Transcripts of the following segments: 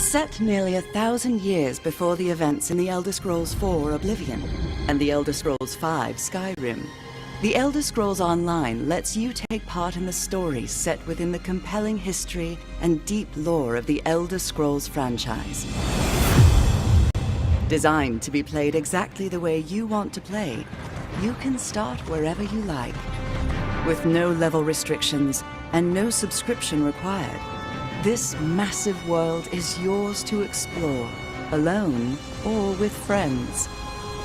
Set nearly 1,000 years before the events in The Elder Scrolls IV Oblivion and The Elder Scrolls V Skyrim, The Elder Scrolls Online lets you take part in the stories set within the compelling history and deep lore of the Elder Scrolls franchise. Designed to be played exactly the way you want to play, you can start wherever you like. With no level restrictions and no subscription required, this massive world is yours to explore, alone or with friends.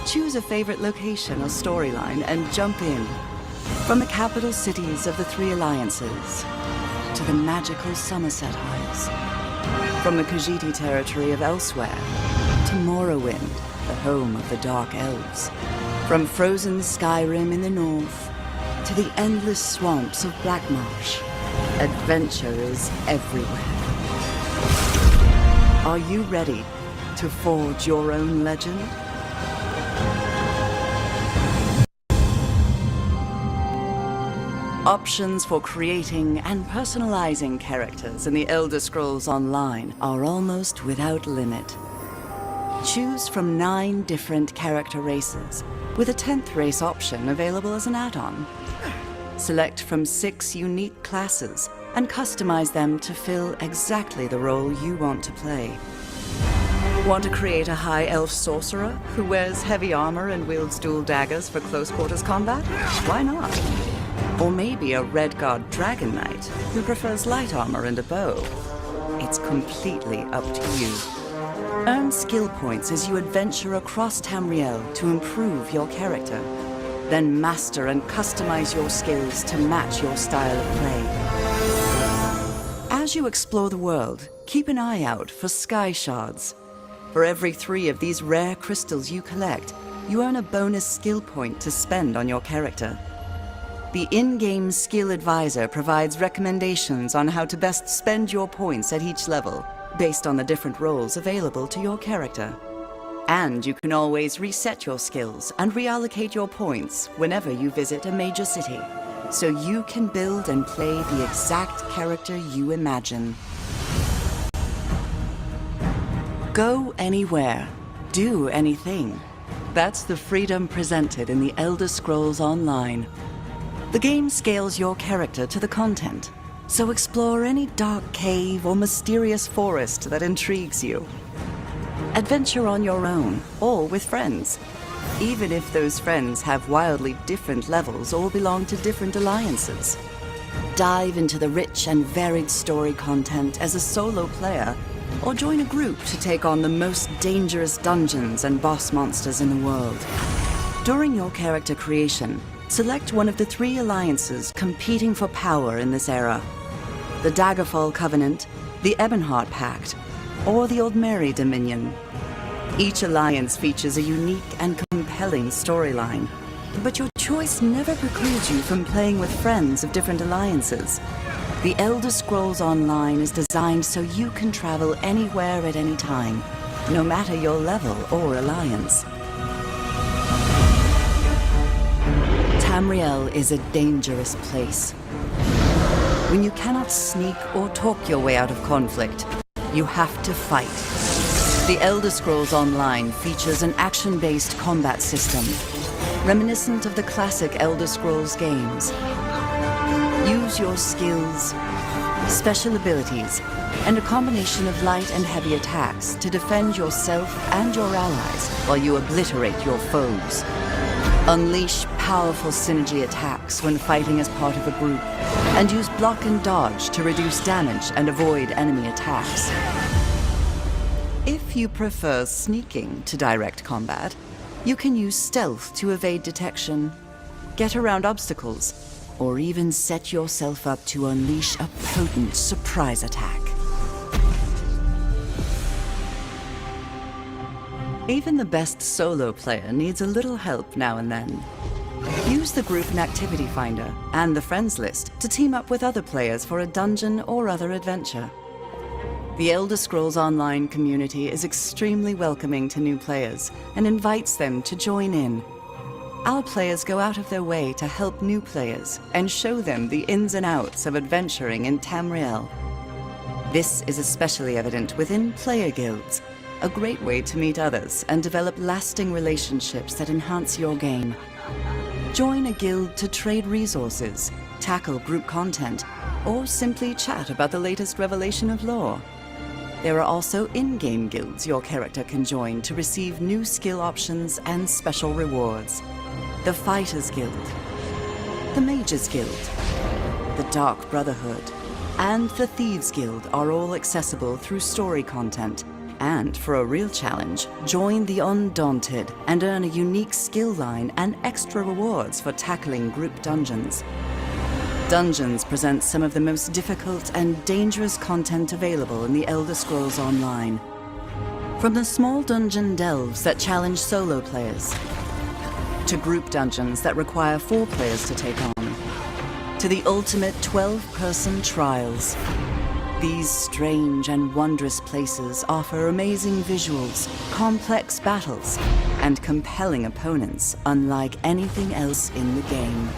Choose a favorite location or storyline and jump in. From the capital cities of the Three Alliances to the magical Somerset Isles. From the Khajiit territory of Elsewhere to Morrowind, the home of the Dark Elves. From frozen Skyrim in the north to the endless swamps of Blackmarsh, adventure is everywhere. Are you ready to forge your own legend? Options for creating and personalizing characters in the Elder Scrolls Online are almost without limit. Choose from 9 different character races, with a 10th race option available as an add-on. Select from 6 unique classes and customize them to fill exactly the role you want to play. Want to create a high elf sorcerer who wears heavy armor and wields dual daggers for close quarters combat? Why not? Or maybe a Redguard Dragon Knight who prefers light armor and a bow. It's completely up to you. Earn skill points as you adventure across Tamriel to improve your character. Then master and customize your skills to match your style of play. As you explore the world, keep an eye out for sky shards. For every 3 of these rare crystals you collect, you earn a bonus skill point to spend on your character. The in-game skill advisor provides recommendations on how to best spend your points at each level, based on the different roles available to your character. And you can always reset your skills and reallocate your points whenever you visit a major city, so you can build and play the exact character you imagine. Go anywhere, do anything. That's the freedom presented in the Elder Scrolls Online. The game scales your character to the content, so explore any dark cave or mysterious forest that intrigues you. Adventure on your own, or with friends, even if those friends have wildly different levels or belong to different alliances. Dive into the rich and varied story content as a solo player, or join a group to take on the most dangerous dungeons and boss monsters in the world. During your character creation, select one of the 3 alliances competing for power in this era: the Daggerfall Covenant, the Ebonheart Pact, or the Aldmeri Dominion. Each alliance features a unique and compelling storyline, but your choice never precludes you from playing with friends of different alliances. The Elder Scrolls Online is designed so you can travel anywhere at any time, no matter your level or alliance. Tamriel is a dangerous place. When you cannot sneak or talk your way out of conflict, you have to fight. The Elder Scrolls Online features an action-based combat system, reminiscent of the classic Elder Scrolls games. Use your skills, special abilities, and a combination of light and heavy attacks to defend yourself and your allies while you obliterate your foes. Unleash powerful synergy attacks when fighting as part of a group, and use block and dodge to reduce damage and avoid enemy attacks. If you prefer sneaking to direct combat, you can use stealth to evade detection, get around obstacles, or even set yourself up to unleash a potent surprise attack. Even the best solo player needs a little help now and then. Use the Group and Activity Finder and the Friends list to team up with other players for a dungeon or other adventure. The Elder Scrolls Online community is extremely welcoming to new players and invites them to join in. Our players go out of their way to help new players and show them the ins and outs of adventuring in Tamriel. This is especially evident within player guilds, a great way to meet others and develop lasting relationships that enhance your game. Join a guild to trade resources, tackle group content, or simply chat about the latest revelation of lore. There are also in-game guilds your character can join to receive new skill options and special rewards. The Fighters Guild, the Mages Guild, the Dark Brotherhood, and the Thieves Guild are all accessible through story content. And for a real challenge, join the Undaunted and earn a unique skill line and extra rewards for tackling group dungeons. Dungeons present some of the most difficult and dangerous content available in the Elder Scrolls Online. From the small dungeon delves that challenge solo players, to group dungeons that require 4 players to take on, to the ultimate 12-person trials. These strange and wondrous places offer amazing visuals, complex battles, and compelling opponents unlike anything else in the game.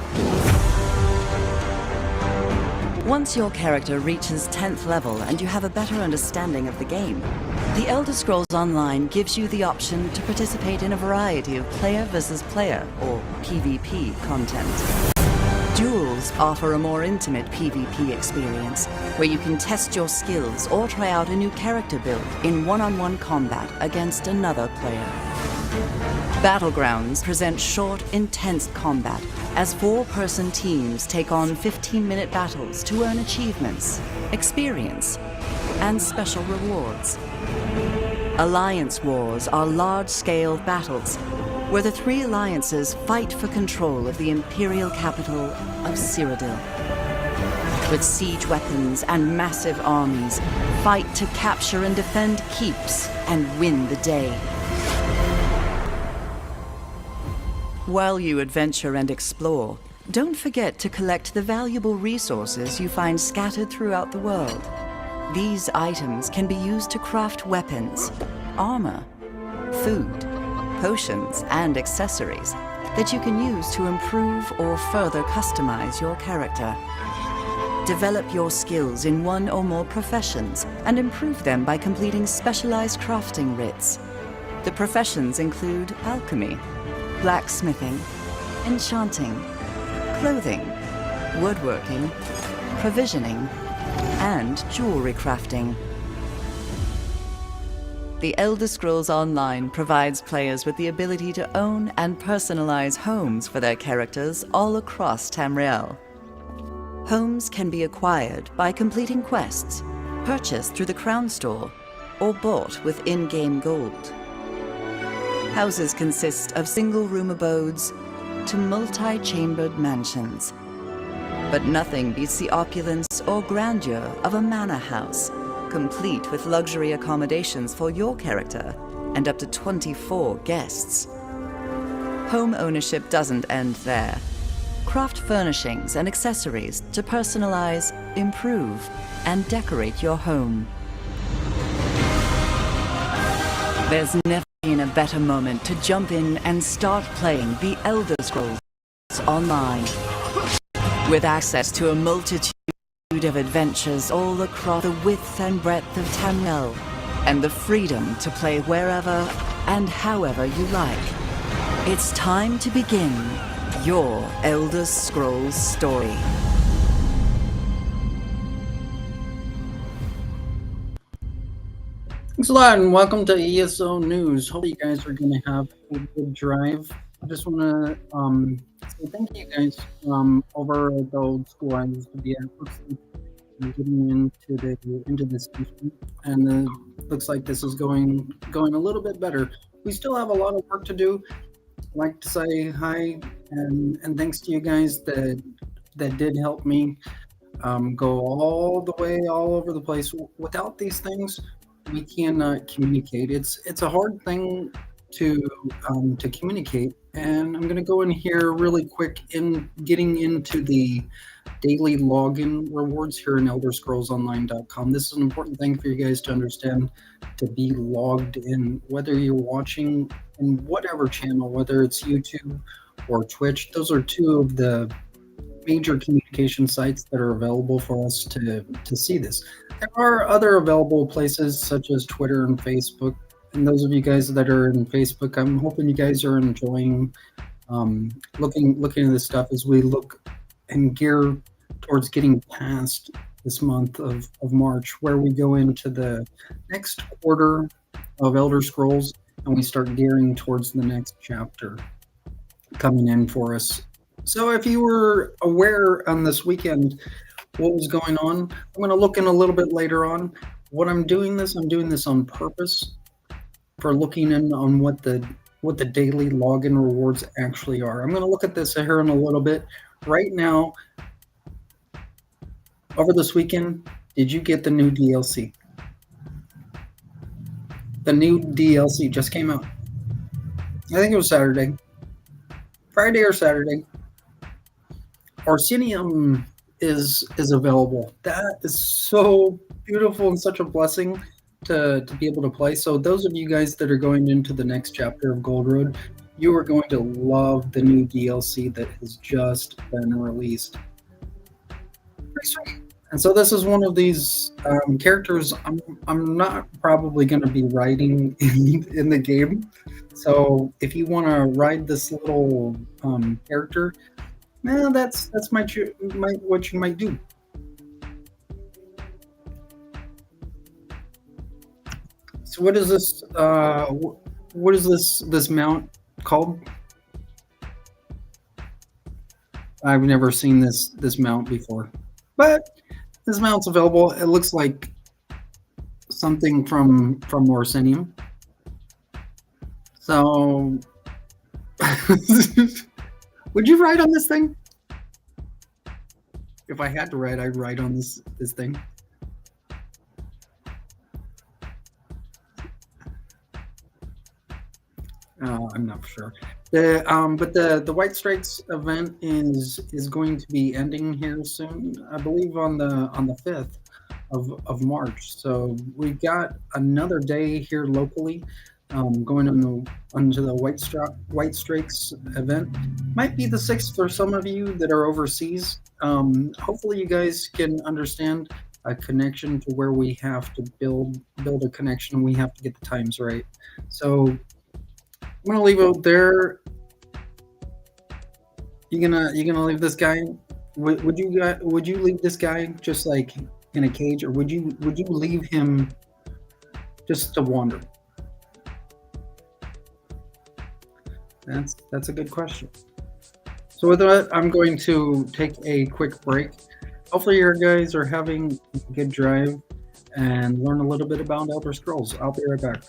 Once your character reaches 10th level and you have a better understanding of the game, the Elder Scrolls Online gives you the option to participate in a variety of player versus player, or PvP, content. Duels offer a more intimate PvP experience, where you can test your skills or try out a new character build in one-on-one combat against another player. Battlegrounds present short, intense combat, as 4-person teams take on 15-minute battles to earn achievements, experience, and special rewards. Alliance wars are large-scale battles, where the 3 alliances fight for control of the imperial capital of Cyrodiil. With siege weapons and massive armies, fight to capture and defend keeps and win the day. While you adventure and explore, don't forget to collect the valuable resources you find scattered throughout the world. These items can be used to craft weapons, armor, food, potions, and accessories that you can use to improve or further customize your character. Develop your skills in one or more professions and improve them by completing specialized crafting writs. The professions include alchemy, blacksmithing, enchanting, clothing, woodworking, provisioning, and jewelry crafting. The Elder Scrolls Online provides players with the ability to own and personalize homes for their characters all across Tamriel. Homes can be acquired by completing quests, purchased through the Crown Store, or bought with in-game gold. Houses consist of single-room abodes to multi-chambered mansions. But nothing beats the opulence or grandeur of a manor house, complete with luxury accommodations for your character and up to 24 guests. Home ownership doesn't end there. Craft furnishings and accessories to personalize, improve, and decorate your home. There's never been a better moment to jump in and start playing the Elder Scrolls Online. With access to a multitude of adventures all across the width and breadth of Tamriel, and the freedom to play wherever and however you like. It's time to begin your Elder Scrolls story. Thanks a lot, and welcome to ESO News. Hope you guys are going to have a good drive. I just want to say thank you guys over at the old school I used to be at. Looks like we're getting into this station, and looks like this is going a little bit better. We still have a lot of work to do. I'd like to say hi and thanks to you guys that did help me go all the way all over the place. Without these things, we cannot communicate. It's a hard thing to communicate, and I'm going to go in here really quick in getting into the daily login rewards here in ElderScrollsOnline.com. This is an important thing for you guys to understand, to be logged in, whether you're watching in whatever channel, whether it's YouTube or Twitch. Those are two of the major communication sites that are available for us to see this. There are other available places such as Twitter and Facebook. And those of you guys that are in Facebook, I'm hoping you guys are enjoying looking at this stuff as we look and gear towards getting past this month of March, where we go into the next quarter of Elder Scrolls and we start gearing towards the next chapter coming in for us. So if you were aware on this weekend what was going on, I'm going to look in a little bit later on. I'm doing this on purpose for looking in on what the daily login rewards actually are. I'm going to look at this here in a little bit. Right now, over this weekend, did you get the new DLC? The new DLC just came out. I think it was Friday or Saturday. Orsinium is available. That is so beautiful and such a blessing to be able to play. So those of you guys that are going into the next chapter of Gold Road, you are going to love the new DLC that has just been released. Pretty sweet. And so this is one of these characters I'm not probably going to be riding in the game. So if you want to ride this little character, that's what you might do. So what is this? What is this mount called? I've never seen this mount before, but this mount's available. It looks like something from Orsinium. So, would you ride on this thing? If I had to ride, I'd ride on this thing. I'm not sure. But the White Strikes event is going to be ending here soon. I believe on the 5th of March. So we got another day here locally, going onto the White Strikes event. Might be the 6th for some of you that are overseas. Hopefully you guys can understand a connection to where we have to build a connection. We have to get the times right. So I'm gonna leave it there. You gonna leave this guy? Would you leave this guy just like in a cage, or would you leave him just to wander? That's a good question. So with that, I'm going to take a quick break. Hopefully you guys are having a good drive and learn a little bit about Elder Scrolls. I'll be right back.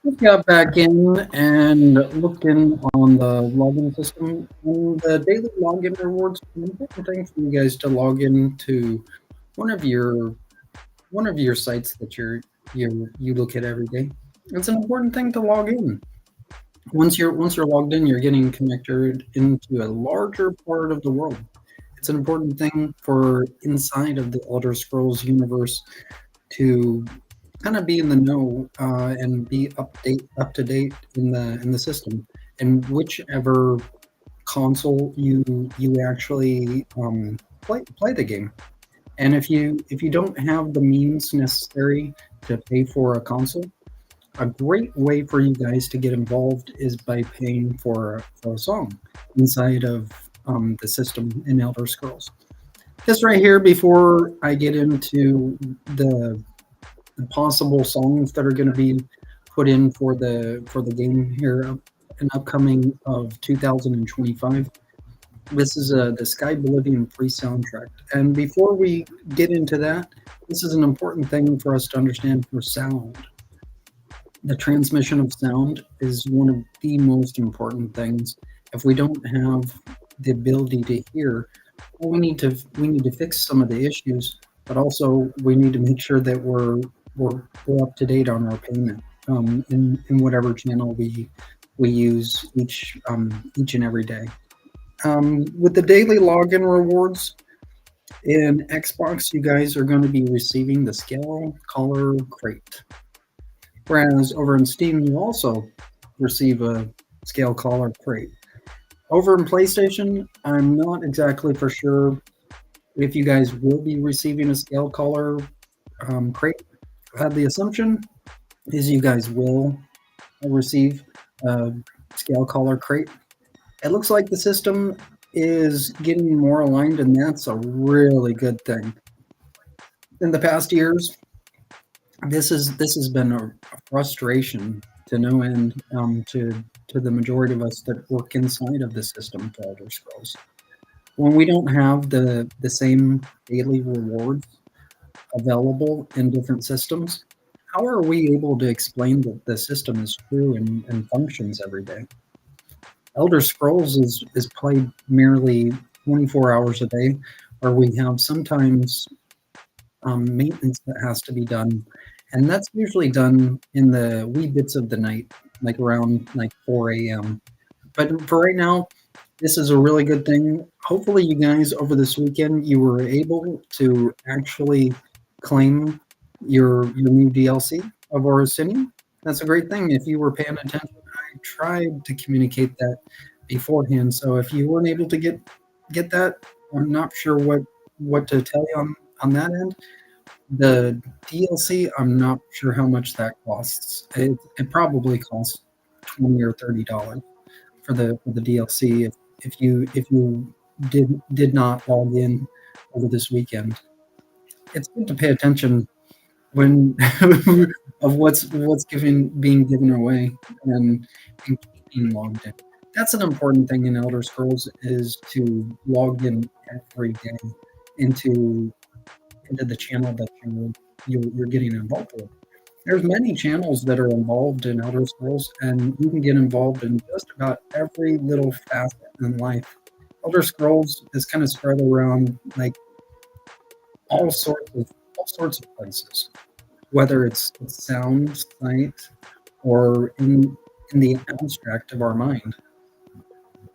Just got back in and looked in on the login system. And the daily login rewards, an important thing for you guys to log in to one of your one of your sites that you look at every day. It's an important thing to log in. Once you're logged in, you're getting connected into a larger part of the world. It's an important thing for inside of the Elder Scrolls universe to kind of be in the know and be up to date in the system and whichever console you actually play the game. And if you don't have the means necessary to pay for a console, a great way for you guys to get involved is by paying for a song inside of the system in Elder Scrolls. This right here, before I get into the possible songs that are going to be put in for the game here in upcoming of 2025. This is the Sky Bolivian free soundtrack. And before we get into that, this is an important thing for us to understand for sound. The transmission of sound is one of the most important things. If we don't have the ability to hear, well, we need to fix some of the issues, but also we need to make sure that we're up to date on our payment in whatever channel we use each and every day. With the daily login rewards in Xbox, you guys are going to be receiving the Scale Collar Crate. Whereas over in Steam, you also receive a Scale Collar Crate. Over in PlayStation, I'm not exactly for sure if you guys will be receiving a Scale Collar Crate. The assumption is you guys will receive a Scale Collar Crate. It looks like the system is getting more aligned, and that's a really good thing. In the past years, this has been a frustration to no end to the majority of us that work inside of the system for Elder Scrolls. When we don't have the same daily rewards available in different systems, how are we able to explain that the system is true and functions every day? Elder Scrolls is played merely 24 hours a day, or we have sometimes maintenance that has to be done, and that's usually done in the wee bits of the night, like around like 4 a.m. But for right now, this is a really good thing. Hopefully, you guys over this weekend you were able to actually claim your new DLC of Orosinium. That's a great thing. If you were paying attention, I tried to communicate that beforehand. So if you weren't able to get that, I'm not sure what to tell you on that end. The DLC, I'm not sure how much that costs. It probably costs $20 or $30 for the DLC if you did not log in over this weekend. It's good to pay attention when of what's being given away and keeping logged in. That's an important thing in Elder Scrolls is to log in every day into into the channel that you're getting involved with. There's many channels that are involved in Elder Scrolls, and you can get involved in just about every little facet in life. Elder Scrolls is kind of spread around like all sorts of places, whether it's sound, sight, or in the abstract of our mind.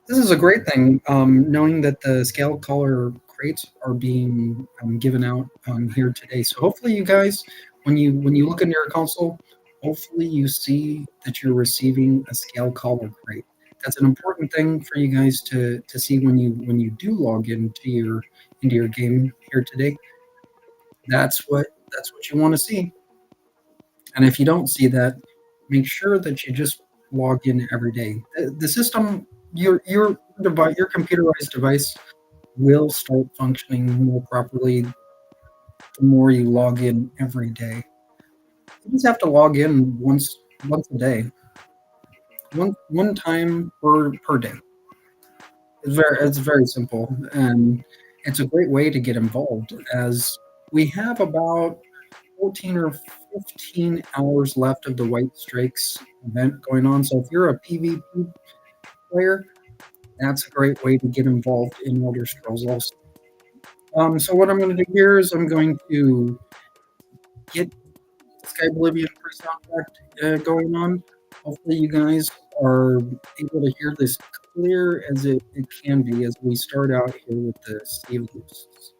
This is a great thing, knowing that the scale color crates are being given out here today. So hopefully, you guys, when you look into your console, hopefully you see that you're receiving a scale color crate. That's an important thing for you guys to see when you do log into your game here today. That's what you want to see. And if you don't see that, make sure that you just log in every day. The system, your computerized device will start functioning more properly the more you log in every day. You just have to log in once a day, one time per day. It's very simple, and it's a great way to get involved as we have about 14 or 15 hours left of the White Strikes event going on. So if you're a PvP player, that's a great way to get involved in Elder Scrolls also. So what I'm going to do here is I'm going to get Sky Oblivion pre-soundtrack going on. Hopefully you guys are able to hear this clear as it can be as we start out here with the save lists.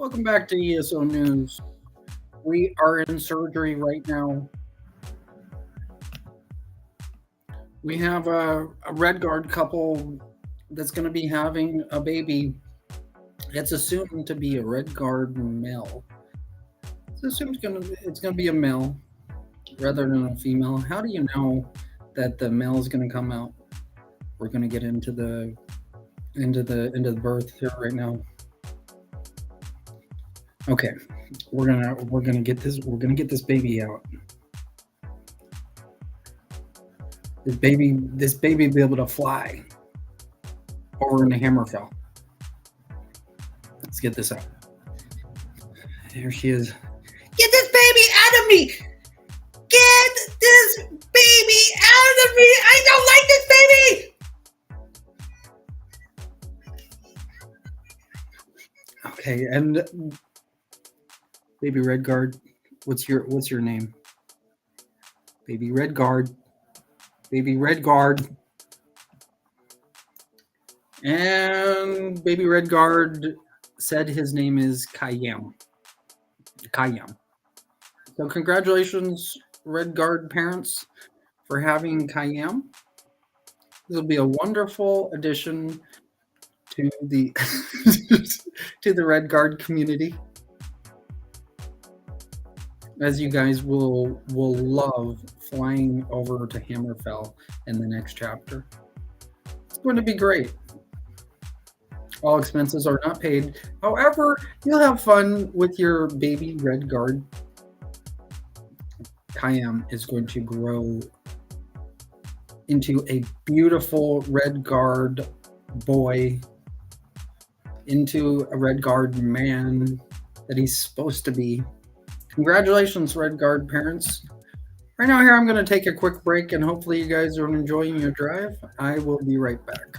Welcome back to ESO News. We are in surgery right now. We have a Red Guard couple that's going to be having a baby. It's assumed to be a Red Guard male. It's assumed it's going to be a male rather than a female. How do you know that the male is going to come out? We're going to get into the birth here right now. Okay, we're gonna get this baby out. This baby be able to fly over into Hammerfell. Let's get this out. There she is. Get this baby out of me! Get this baby out of me! I don't like this baby! Okay, and Baby Red Guard, what's your name? Baby Red Guard. Baby Red Guard. And Baby Red Guard said his name is Kayam. So congratulations, Red Guard parents, for having Kayam. This will be a wonderful addition to the to the Red Guard community, as you guys will love flying over to Hammerfell in the next chapter. It's going to be great. All expenses are not paid. However, you'll have fun with your baby Red Guard. Kayam is going to grow into a beautiful Red Guard boy, into a Red Guard man that he's supposed to be. Congratulations, Red Guard parents. Right now here I'm going to take a quick break, and hopefully you guys are enjoying your drive. I will be right back.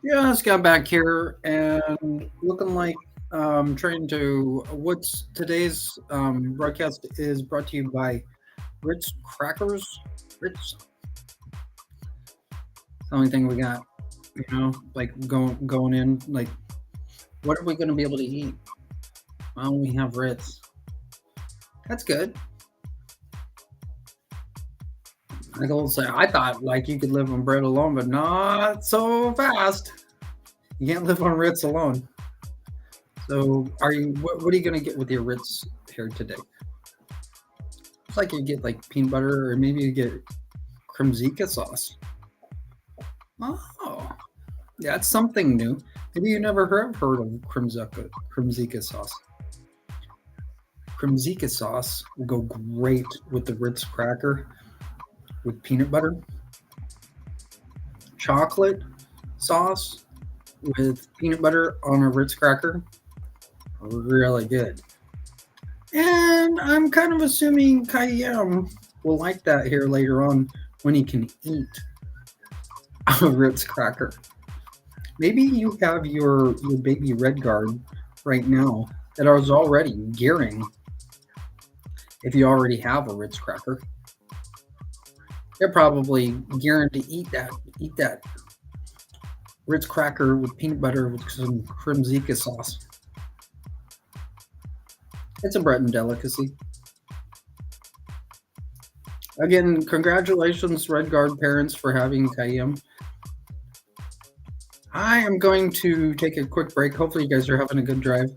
Just got back here and looking like trying to. What's today's broadcast is brought to you by Ritz Crackers. Ritz, the only thing we got, like going in. Like, what are we going to be able to eat? Well, we have Ritz. That's good. Like old say, I thought like you could live on bread alone, but not so fast. You can't live on Ritz alone. So, are you? What are you going to get with your Ritz here today? It's like you get like peanut butter, or maybe you get cremzika sauce. Oh, yeah, that's something new. Maybe you never heard of cremzika sauce. Cremzika sauce will go great with the Ritz cracker with peanut butter, chocolate sauce with peanut butter on a Ritz cracker. Really good. And I'm kind of assuming Kayam will like that here later on when he can eat a Ritz cracker. Maybe you have your baby Red Guard right now that is already gearing. If you already have a Ritz cracker, they're probably gearing to eat that Ritz cracker with peanut butter with some cremzika sauce. It's a Breton delicacy. Again, congratulations, Red Guard parents, for having Kayam. I am going to take a quick break. Hopefully, you guys are having a good drive.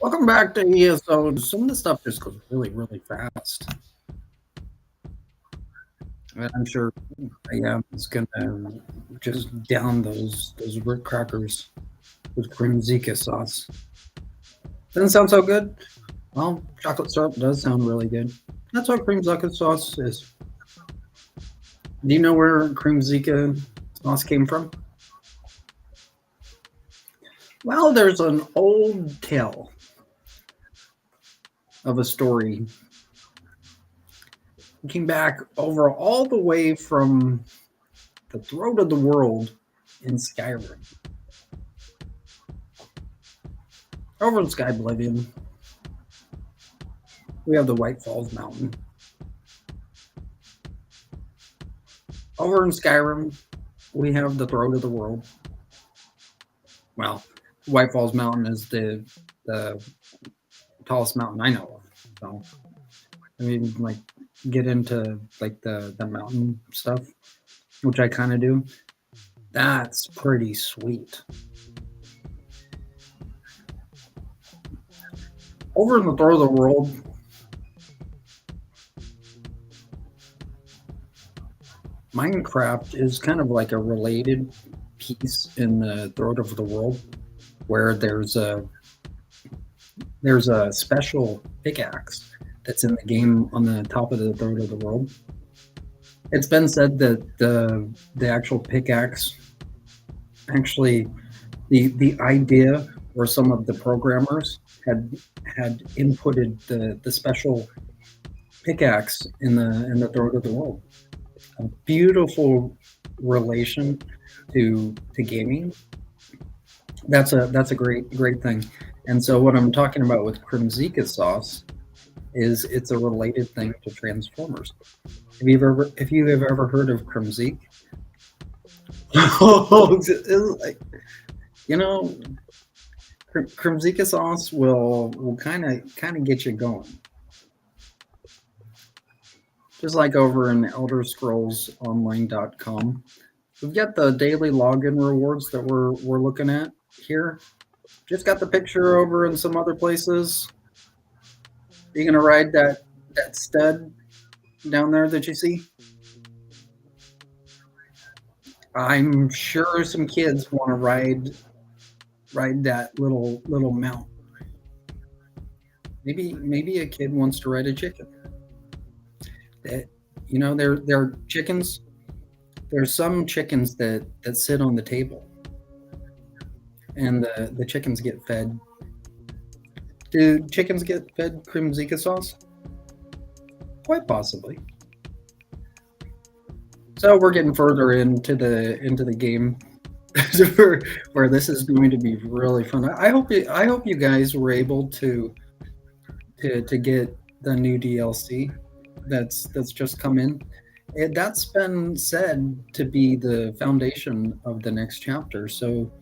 Welcome back to ESO. Some of the stuff just goes really, really fast. And I'm sure I is gonna just down those Ritz crackers with cream Zika sauce. Doesn't sound so good. Well, chocolate syrup does sound really good. That's what cream Zika sauce is. Do you know where cream Zika sauce came from? Well, there's an old tale of a story. It came back over all the way from the throat of the world in Skyrim. Over in Sky Oblivion, we have the White Falls Mountain. Over in Skyrim, we have the throat of the world. Well, White Falls Mountain is the tallest mountain I know of. So, I mean, like, get into like the mountain stuff, which I kind of do. That's pretty sweet. Over in the throat of the world, Minecraft is kind of like a related piece in the throat of the world, where there's a special pickaxe that's in the game on the top of the throat of the world. It's been said that the actual pickaxe, actually, the idea or some of the programmers had inputted the special pickaxe in the throat of the world. A beautiful relation to gaming. That's a great thing. And so what I'm talking about with Crimzika sauce is it's a related thing to Transformers. If you have ever heard of Crimzik, you know, Crimzika sauce will kind of get you going. Just like over in ElderScrollsOnline.com, we've got the daily login rewards that we're looking at here. Just got the picture over in some other places. You're gonna ride that stud down there that you see? I'm sure some kids want to ride that little mount. Maybe a kid wants to ride a chicken. That they're chickens. There's some chickens that sit on the table, and the chickens get fed. Do chickens get fed Crimzika sauce? Quite possibly. So we're getting further into the game, where this is going to be really fun. I hope you guys were able to get the new DLC that's just come in. That's been said to be the foundation of the next chapter. So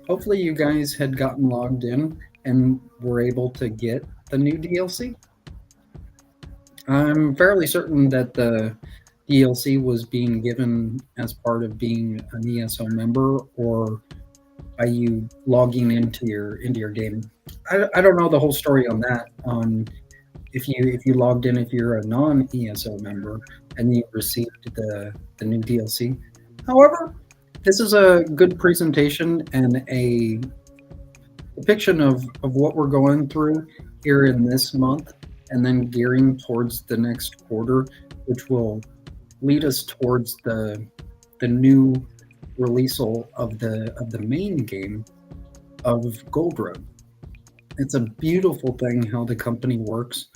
hopefully you guys had gotten logged in and were able to get the new DLC. I'm fairly certain that the DLC was being given as part of being an ESO member, or are you logging into your game? I don't know the whole story on that. If you logged in, if you're a non-ESO member and you received the new DLC. However, this is a good presentation and a depiction of what we're going through here in this month, and then gearing towards the next quarter, which will lead us towards the new release of the main game of Gold Road. It's a beautiful thing how the company works.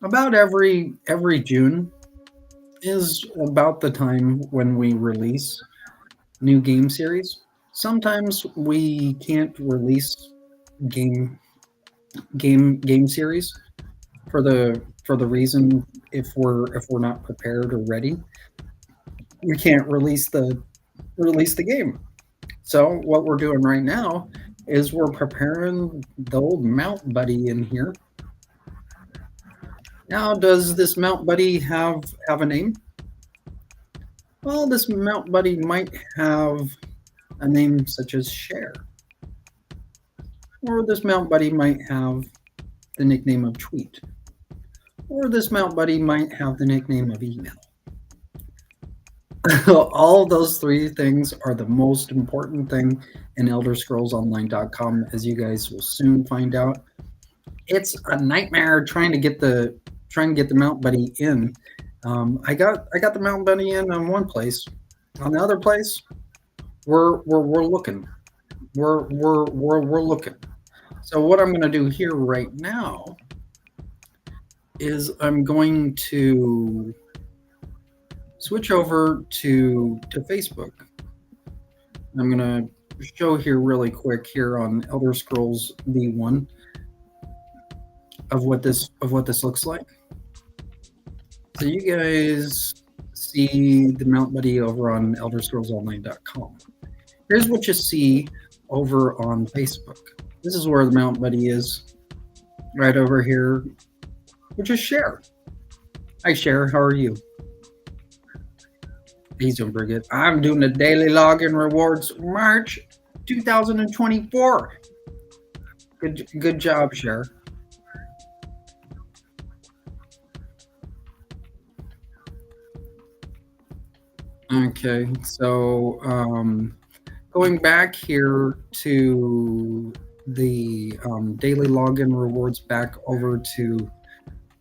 About every June is about the time when we release new game series. Sometimes we can't release game series for the reason if we're not prepared or ready, we can't release the game. So what we're doing right now is we're preparing the old Mount Buddy in here. Now, does this Mount Buddy have a name? Well, this Mount Buddy might have a name such as Share. or this mount buddy might have the nickname of tweet, or this mount buddy might have the nickname of email. All those three things are the most important thing in ElderScrollsOnline.com, as you guys will soon find out. It's a nightmare trying to get the mount buddy in. I got the mount buddy in on one place. On the other place, we're looking. We're looking. So what I'm going to do here right now is I'm going to switch over to Facebook. I'm going to show here really quick here on Elder Scrolls V1 of what this looks like. So you guys see the mount buddy over on ElderScrollsOnline.com. Here's what you see over on Facebook. This is where the mount buddy is, right over here, which is Share. Hi Share, how are you? He's doing pretty good. I'm doing the daily login rewards March 2024. Good job, Share. Okay, so going back here to the daily login rewards back over to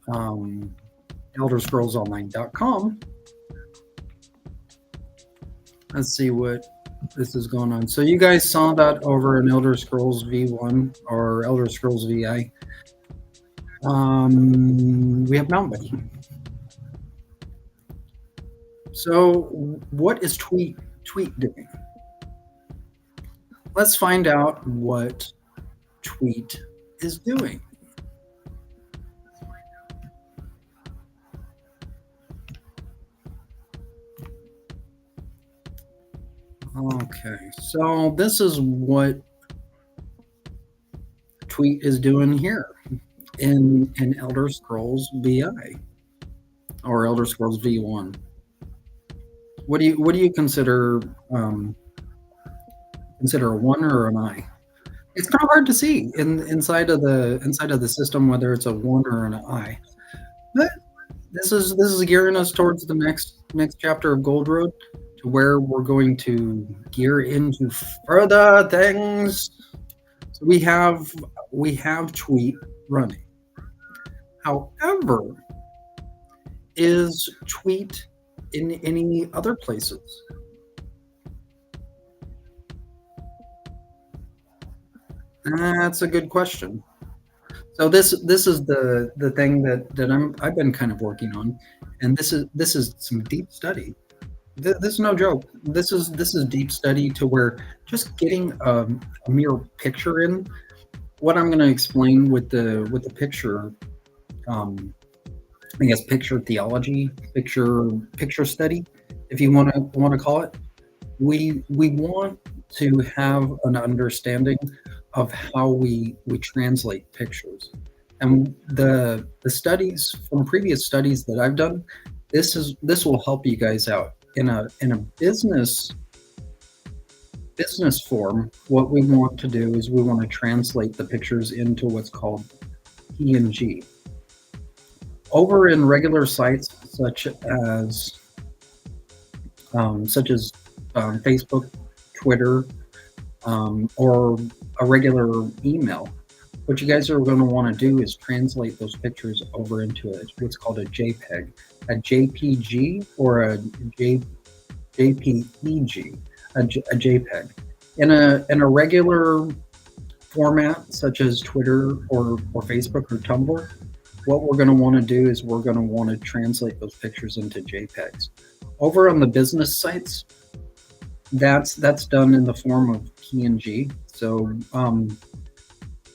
ElderScrollsOnline.com. Let's see what this is going on. So you guys saw that over in Elder Scrolls V1 or Elder Scrolls VI. We have mount buddy. So what is tweet doing? Let's find out what tweet is doing. Okay, so this is what tweet is doing here in Elder Scrolls VI or Elder Scrolls V1. What do you consider consider a 1 or an I? It's kind of hard to see inside of the system whether it's a 1 or an I. But this is gearing us towards the next chapter of Gold Road, to where we're going to gear into further things. So we have tweet running. However, is tweet in any other places? That's a good question. So this is the thing that I've been kind of working on, and this is some deep study. This is no joke. This is deep study, to where just getting a mere picture in. What I'm going to explain with the picture, I guess picture theology, picture study, if you want to call it. We want to have an understanding of how we translate pictures, and the studies from previous studies that I've done, this will help you guys out in a business form. What we want to do is we want to translate the pictures into what's called PNG. Over in regular sites such as Facebook, Twitter, or a regular email, what you guys are going to want to do is translate those pictures over into what's called a JPEG, a JPG, or a JPEG, a JPEG. In a regular format such as Twitter or Facebook or Tumblr, what we're going to want to do is we're going to want to translate those pictures into JPEGs. Over on the business sites, that's done in the form of PNG. So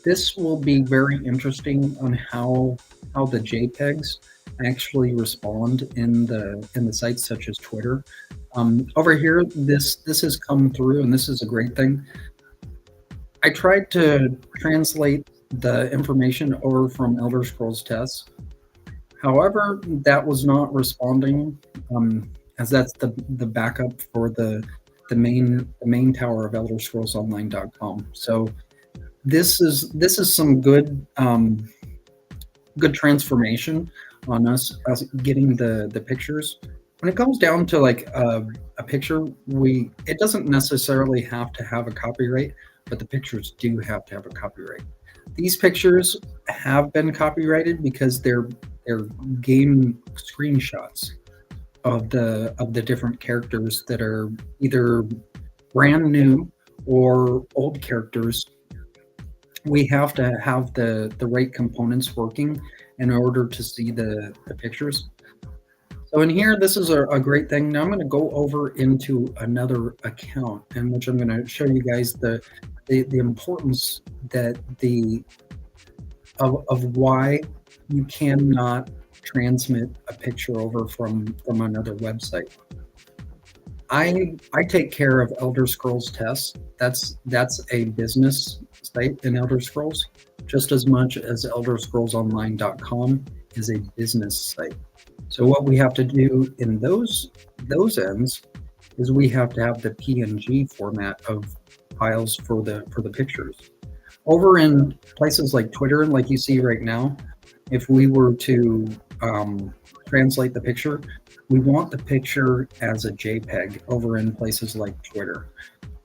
this will be very interesting on how the JPEGs actually respond in the sites such as Twitter. Over here, this has come through, and this is a great thing. I tried to translate the information over from Elder Scrolls tests. However, that was not responding, as that's the backup for the main tower of ElderScrollsOnline.com. So this is some good good transformation on us getting the pictures. When it comes down to like a picture, it doesn't necessarily have to have a copyright, but the pictures do have to have a copyright. These pictures have been copyrighted because they're game screenshots of the different characters that are either brand new or old characters. We have to have the right components working in order to see the pictures. So in here, this is a great thing. Now I'm going to go over into another account in which I'm going to show you guys the importance that of why you cannot transmit a picture over from another website. I take care of Elder Scrolls tests. That's a business site in Elder Scrolls, just as much as ElderScrollsOnline.com is a business site. So what we have to do in those ends is we have to have the PNG format of files for the pictures. Over in places like Twitter, like you see right now, if we were to translate the picture, we want the picture as a JPEG over in places like Twitter.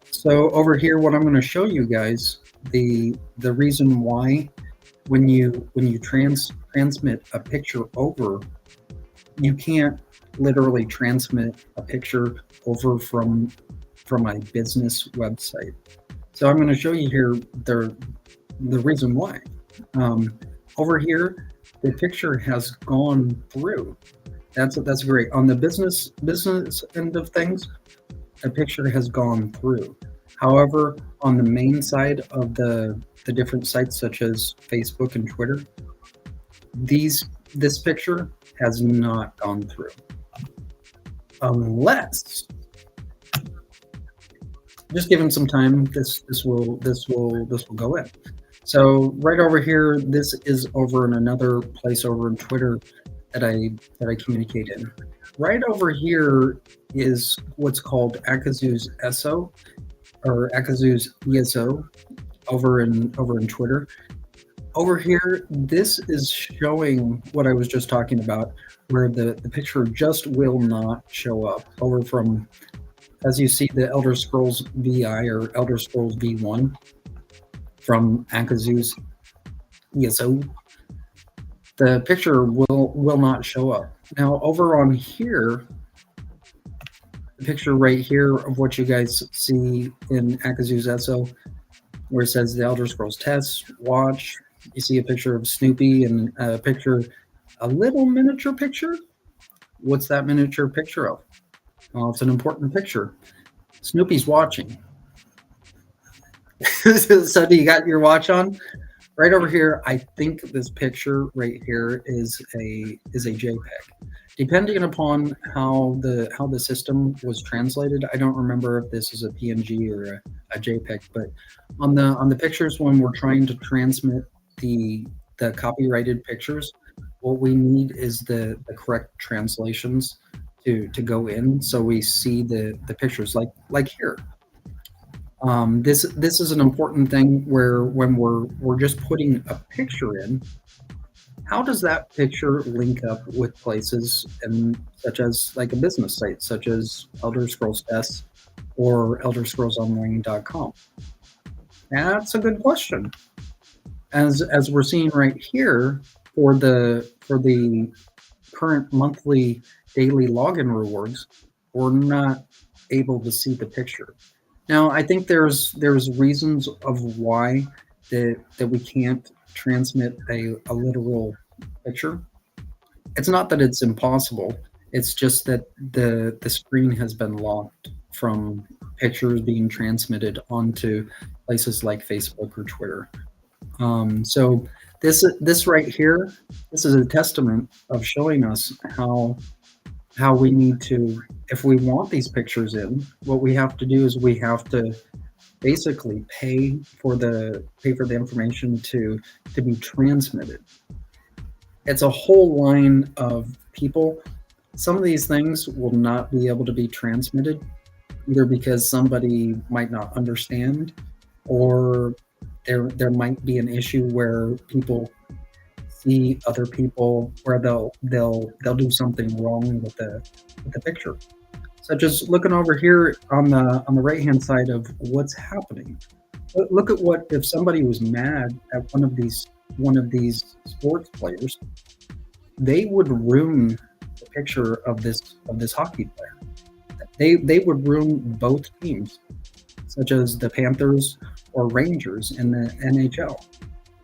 So over here, what I'm going to show you guys, the reason why when you transmit a picture over, you can't literally transmit a picture over from a business website. So I'm going to show you here the reason why. Over here, the picture has gone through. That's great. On the business end of things, the picture has gone through. However, on the main side of the different sites such as Facebook and Twitter, this picture has not gone through. Unless, just give them some time, this will go in. So right over here, this is over in another place over in Twitter that I communicate in. Right over here is what's called Akazu's ESO or Akazu's ESO over in Twitter. Over here, this is showing what I was just talking about, where the picture just will not show up over from, as you see, the Elder Scrolls VI or Elder Scrolls V1 from Akazu's ESO. The picture will not show up. Now over on here, the picture right here of what you guys see in Akazu's ESO, where it says the Elder Scrolls test, watch, you see a picture of Snoopy and a little miniature picture. What's that miniature picture of? Well, it's an important picture. Snoopy's watching. So do you got your watch on? Right over here, I think this picture right here is a JPEG. Depending upon how the system was translated, I don't remember if this is a PNG or a JPEG, but on the pictures when we're trying to transmit the copyrighted pictures, what we need is the correct translations to go in, so we see the pictures like here. This is an important thing where when we're just putting a picture in, how does that picture link up with places and such as like a business site such as Elder Scrolls Test or ElderScrollsOnline.com? That's a good question. As we're seeing right here for the current monthly daily login rewards, we're not able to see the picture. Now, I think there's reasons of why that we can't transmit a literal picture. It's not that it's impossible. It's just that the screen has been locked from pictures being transmitted onto places like Facebook or Twitter. So this right here, this is a testament of showing us how we need to, if we want these pictures in, what we have to do is we have to basically pay for the information to be transmitted. It's a whole line of people. Some of these things will not be able to be transmitted, either because somebody might not understand, or there might be an issue where people see other people, where they'll do something wrong with the picture. Such as looking over here on the right hand side of what's happening. Look at what if somebody was mad at one of these sports players, they would ruin the picture of this hockey player. They would ruin both teams, such as the Panthers or Rangers in the NHL.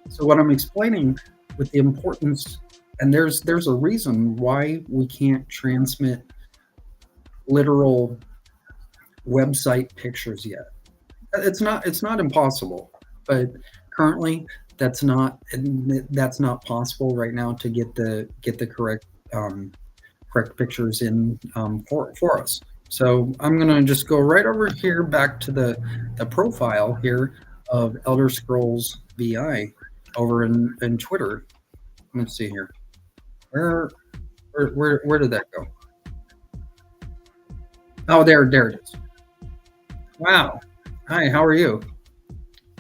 So what I'm explaining with the importance, and there's a reason why we can't transmit literal website pictures yet. It's not impossible, but currently that's not possible right now to get the correct pictures in for us. So I'm gonna just go right over here back to the profile here of Elder Scrolls VI over in Twitter. Let's see here. Where did that go? Oh, there it is. Wow. Hi, how are you?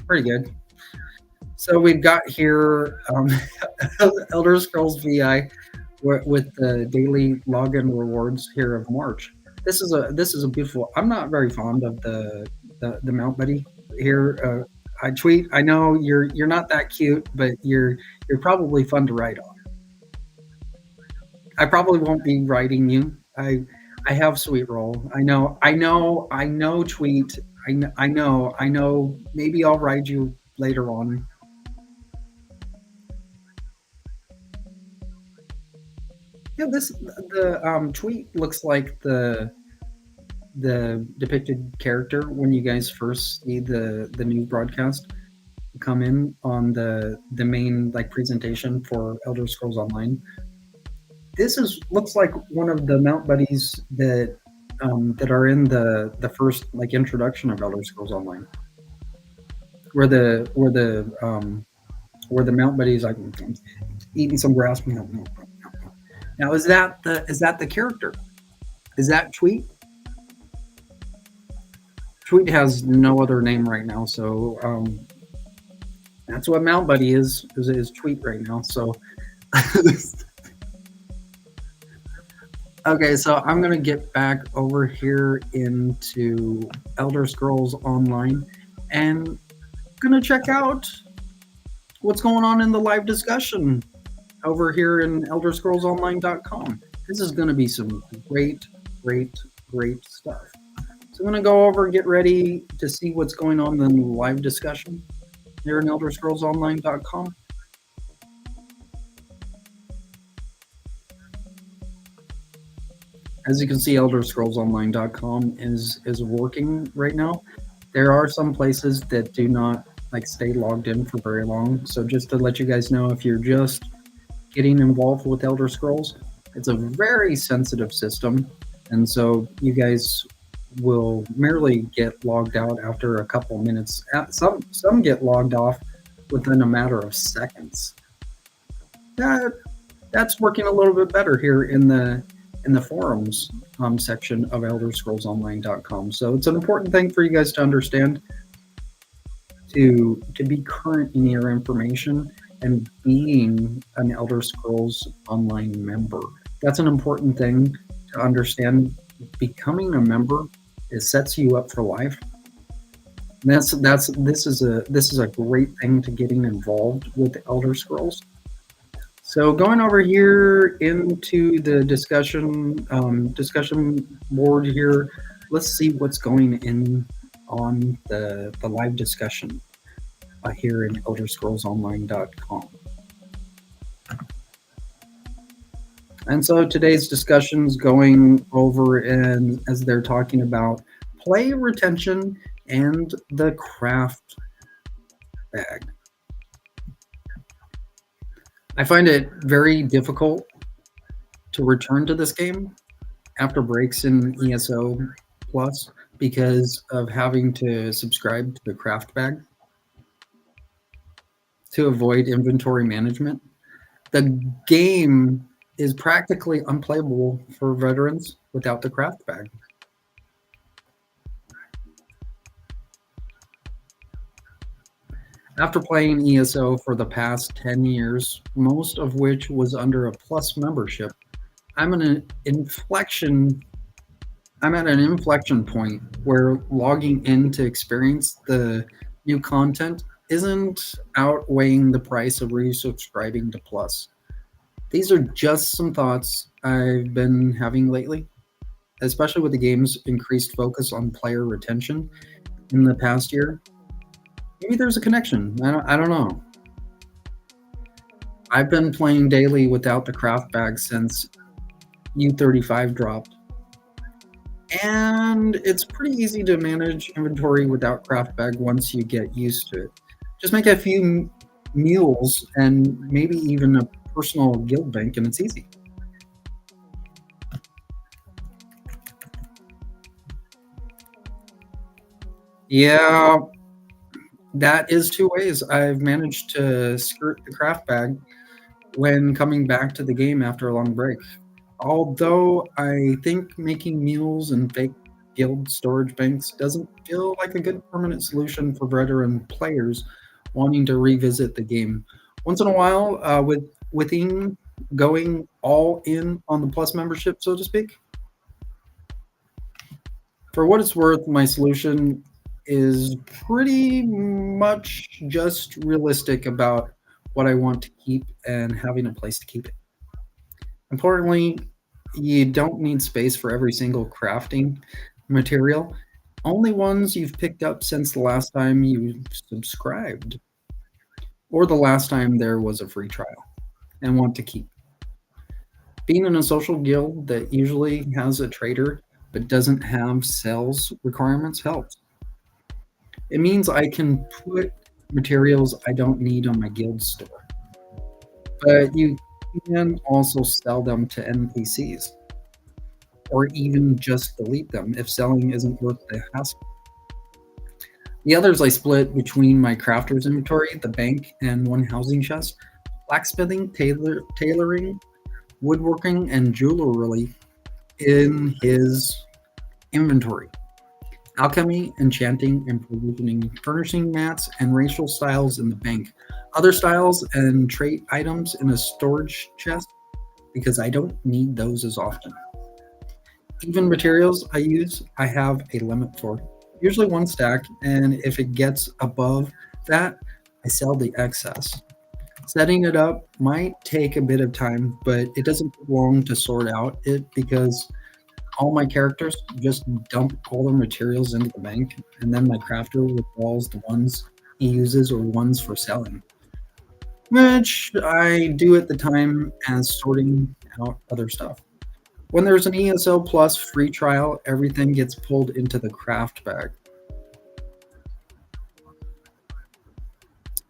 Pretty good. So we've got here Elder Scrolls VI with the daily login rewards here of March. This is a beautiful. I'm not very fond of the Mount Buddy here. I tweet. I know you're not that cute, but you're probably fun to write on. I probably won't be writing you. I have sweet roll. I know. Tweet. I know. Maybe I'll write you later on. Yeah, the tweet looks like the depicted character when you guys first see the news broadcast come in on the main like presentation for Elder Scrolls Online. This looks like one of the Mount Buddies that are in the first like introduction of Elder Scrolls Online, where the Mount Buddies like eating some grass. Now is that the character? Is that Tweet? Tweet has no other name right now, so that's what Mount Buddy is Tweet right now. So okay, so I'm gonna get back over here into Elder Scrolls Online and gonna check out what's going on in the live discussion over here in ElderScrollsOnline.com. This is gonna be some great stuff. So I'm gonna go over and get ready to see what's going on in the live discussion here in ElderScrollsOnline.com. As you can see, ElderScrollsOnline.com is working right now. There are some places that do not like stay logged in for very long. So just to let you guys know, if you're just getting involved with Elder Scrolls, it's a very sensitive system, and so you guys will merely get logged out after a couple minutes. Some get logged off within a matter of seconds. That's working a little bit better here in the forums section of ElderScrollsOnline.com. So it's an important thing for you guys to understand, to be current in your information and being an Elder Scrolls Online member. That's an important thing to understand. Becoming a member, it sets you up for life. And this is a great thing to getting involved with Elder Scrolls. So going over here into the discussion board here, let's see what's going in on the live discussion here in ElderScrollsOnline.com. And so today's discussion's going over, and as they're talking about play retention and the craft bag. I find it very difficult to return to this game after breaks in ESO Plus because of having to subscribe to the craft bag to avoid inventory management. The game is practically unplayable for veterans without the craft bag. After playing ESO for the past 10 years, most of which was under a Plus membership, I'm in an inflection I'm at an inflection point where logging in to experience the new content isn't outweighing the price of resubscribing to Plus. These are just some thoughts I've been having lately, especially with the game's increased focus on player retention in the past year. Maybe there's a connection. I don't know. I've been playing daily without the craft bag since U35 dropped, and it's pretty easy to manage inventory without craft bag once you get used to it. Just make a few mules and maybe even a personal guild bank, and it's easy. Yeah, that is two ways I've managed to skirt the craft bag when coming back to the game after a long break. Although I think making mules and fake guild storage banks doesn't feel like a good permanent solution for veteran players wanting to revisit the game. Once in a while, within going all in on the Plus membership, so to speak. For what it's worth, my solution is pretty much just realistic about what I want to keep and having a place to keep it. Importantly, you don't need space for every single crafting material, only ones you've picked up since the last time you subscribed or the last time there was a free trial and want to keep. Being in a social guild that usually has a trader but doesn't have sales requirements helps. It means I can put materials I don't need on my guild store, but you can also sell them to NPCs or even just delete them if selling isn't worth the hassle. The others I split between my crafter's inventory, the bank, and one housing chest. Blacksmithing, tailoring, woodworking, and jewelry in his inventory. Alchemy, enchanting, and provisioning, furnishing mats, and racial styles in the bank. Other styles and trait items in a storage chest because I don't need those as often. Even materials I use, I have a limit for. Usually one stack, and if it gets above that, I sell the excess. Setting it up might take a bit of time, but it doesn't take long to sort out it because all my characters just dump all their materials into the bank, and then my crafter withdraws the ones he uses or ones for selling, which I do at the time as sorting out other stuff. When there's an ESO Plus free trial, everything gets pulled into the craft bag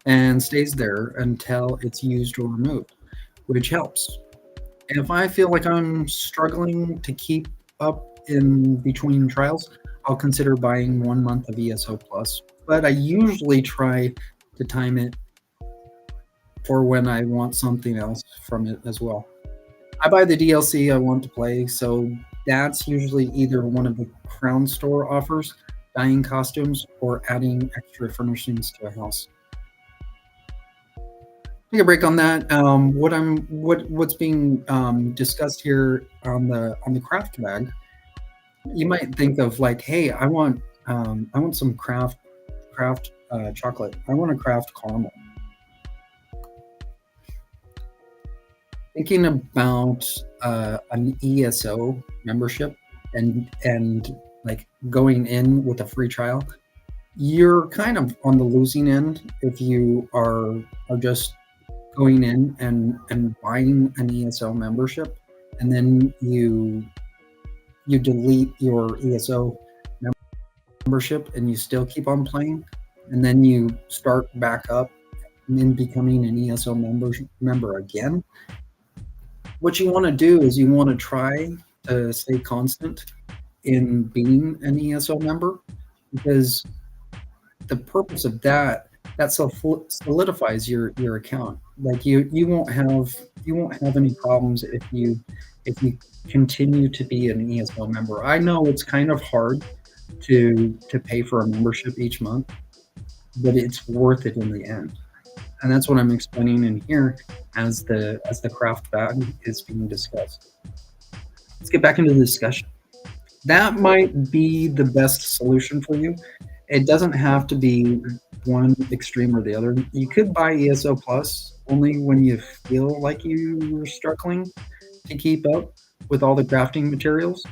and stays there until it's used or removed, which helps. If I feel like I'm struggling to keep up in between trials, I'll consider buying 1 month of ESO Plus. But I usually try to time it for when I want something else from it as well. I buy the DLC I want to play, so that's usually either one of the Crown Store offers, dyeing costumes, or adding extra furnishings to a house. Take a break on that. What's being discussed here on the craft bag? You might think of like, hey, I want some craft chocolate. I want to craft caramel. Thinking about an ESO membership and like going in with a free trial, you're kind of on the losing end if you are just going in and buying an ESO membership, and then you delete your ESO membership and you still keep on playing, and then you start back up in becoming an ESO member again. What you want to do is you want to try to stay constant in being an ESO member, because the purpose of that solidifies your account. Like you won't have any problems if you continue to be an ESO member. I know it's kind of hard to pay for a membership each month, but it's worth it in the end. And that's what I'm explaining in here as the craft bag is being discussed. Let's get back into the discussion. That might be the best solution for you. It doesn't have to be one extreme or the other. You could buy ESO Plus only when you feel like you're struggling to keep up with all the crafting materials,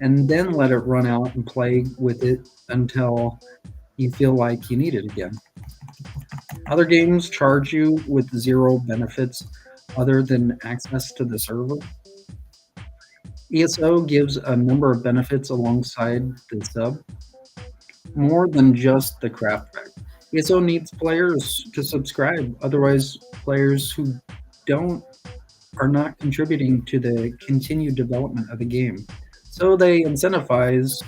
and then let it run out and play with it until you feel like you need it again. Other games charge you with zero benefits other than access to the server. ESO gives a number of benefits alongside the sub, more than just the craft pack. ESO needs players to subscribe, otherwise, players who don't are not contributing to the continued development of the game. So they incentivize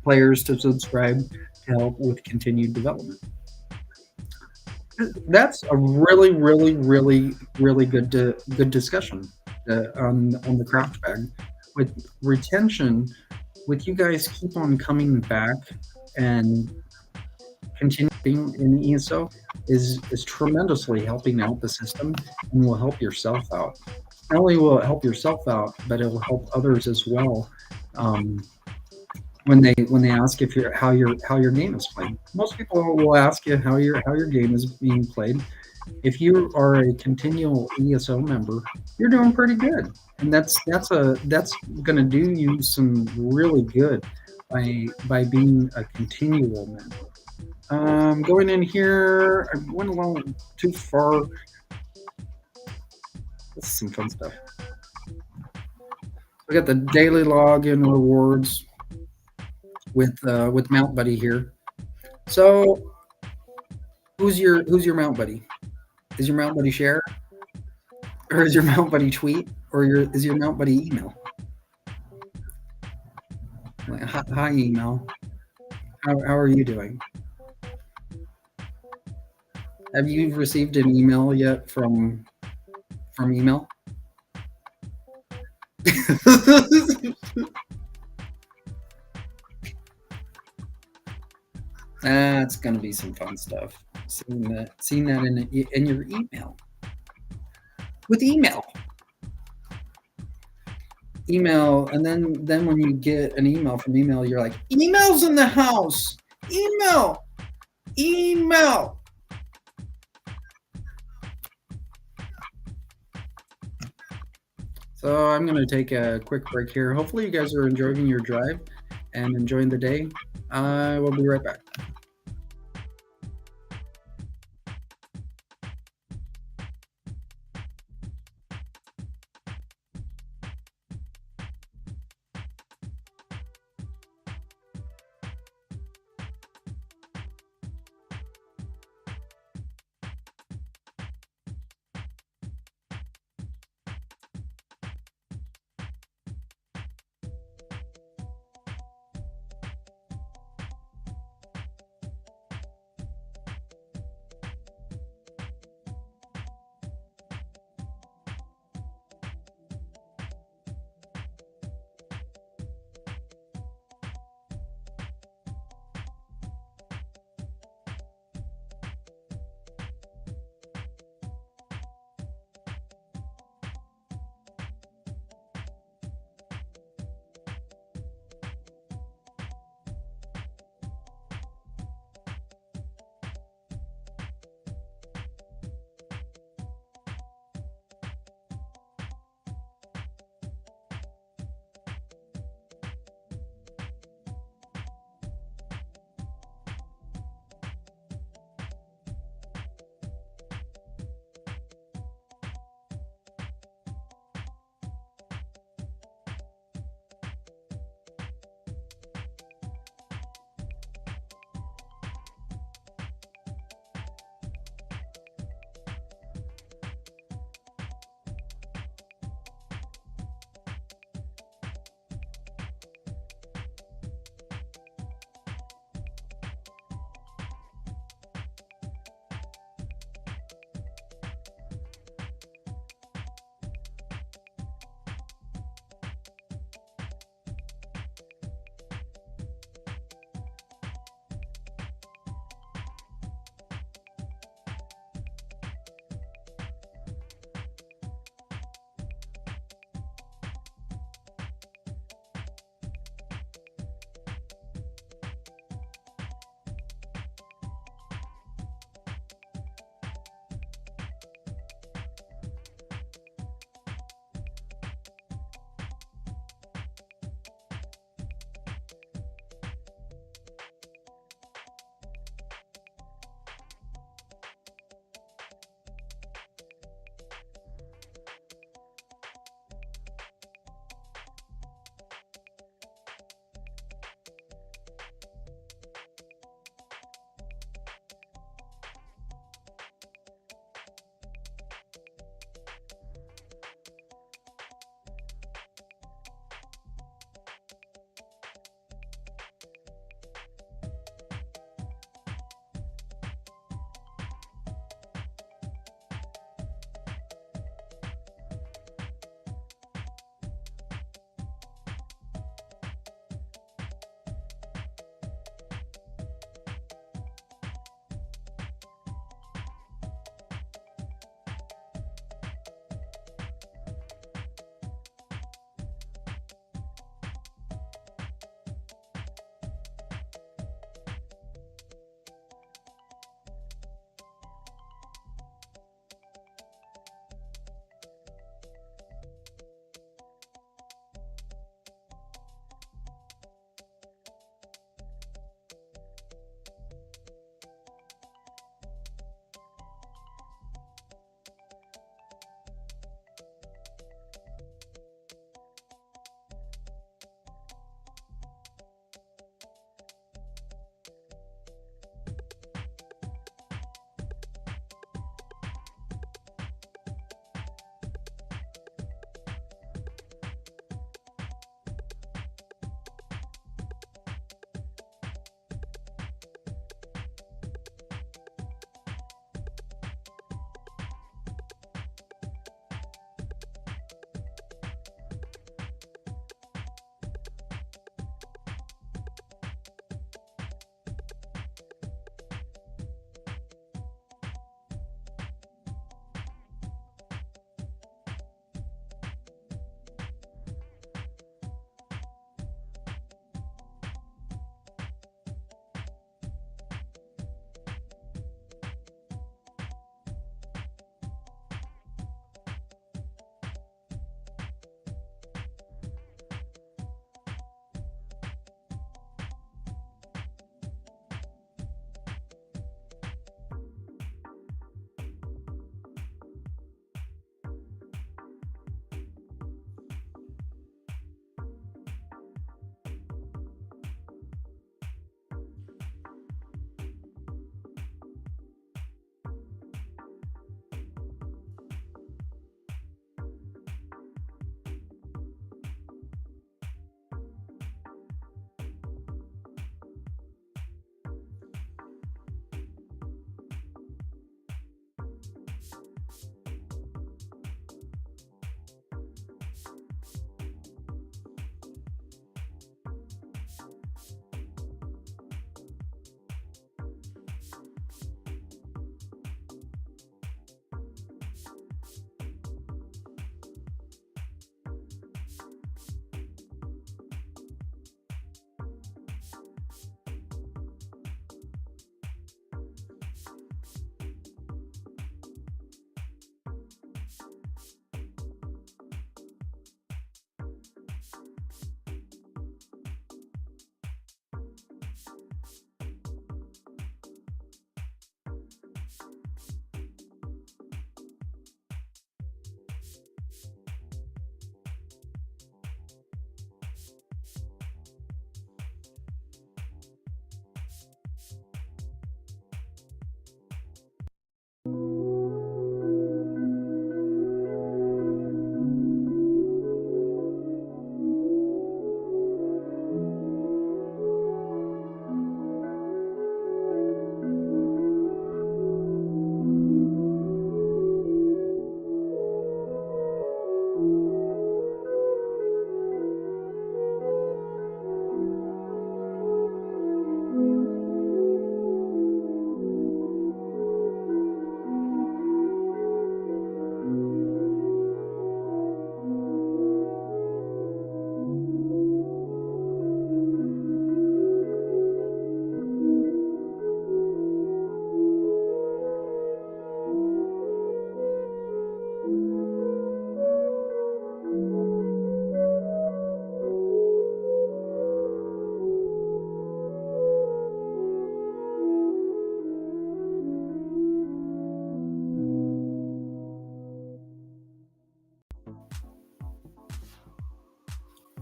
players to subscribe to help with continued development. That's a really, really, really, really good discussion on the craft bag. With retention, with you guys keep on coming back and continuing in ESO is tremendously helping out the system and will help yourself out. Not only will it help yourself out, but it will help others as well. When they ask if you're how your game is played, most people will ask you how your game is being played. If you are a continual ESO member, you're doing pretty good, and that's going to do you some really good by being a continual member. Going in here, I went a little too far. This is some fun stuff. We got the daily login rewards with Mount Buddy here. So, who's your Mount Buddy? Is your Mount Buddy share, or is your Mount Buddy tweet, or is your Mount Buddy email? Like, hi email. How are you doing? Have you received an email yet from email? That's gonna be some fun stuff. Seeing that in your email. With email, and then when you get an email from email, you're like, email's in the house. Email. So I'm going to take a quick break here. Hopefully you guys are enjoying your drive and enjoying the day. I will be right back.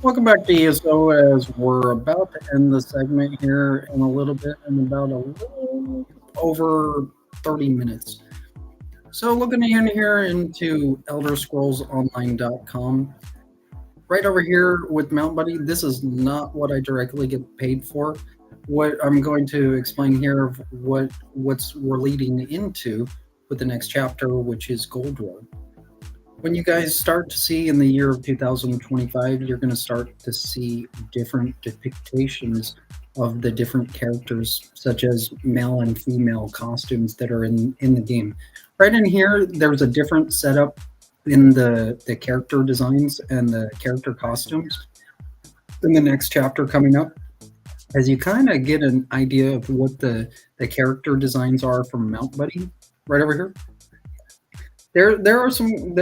Welcome back to ESO as we're about to end the segment here in a little bit, in about a little over 30 minutes. So looking in here into ElderScrollsOnline.com, right over here with Mount Buddy, this is not what I directly get paid for. What I'm going to explain here of what's we're leading into with the next chapter, which is Gold Road. When you guys start to see in the year of 2025, you're going to start to see different depictions of the different characters, such as male and female costumes that are in the game. Right in here, there's a different setup in the character designs and the character costumes in the next chapter coming up, as you kind of get an idea of what the character designs are from Mount Buddy right over here. There are some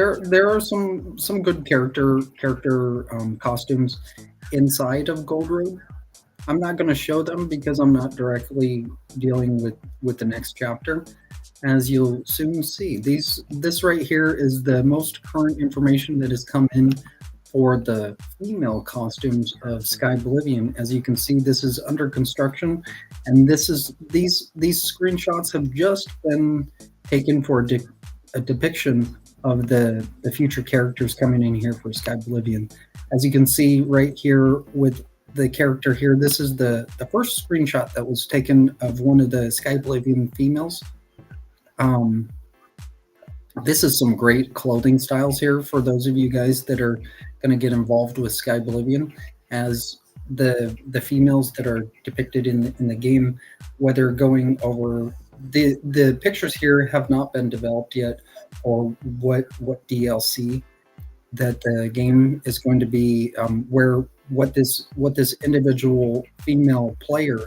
good character costumes inside of Gold Road. I'm not going to show them because I'm not directly dealing with the next chapter, as you'll soon see. This right here is the most current information that has come in for the female costumes of Sky Oblivion. As you can see, this is under construction, and these screenshots have just been taken for a depiction of the future characters coming in here for Sky Oblivion. As you can see right here with the character here, this is the first screenshot that was taken of one of the Sky Oblivion females. This is some great clothing styles here for those of you guys that are going to get involved with Sky Oblivion, as the females that are depicted in the game, whether going over the pictures here have not been developed yet, or what DLC that the game is going to be, what this individual female player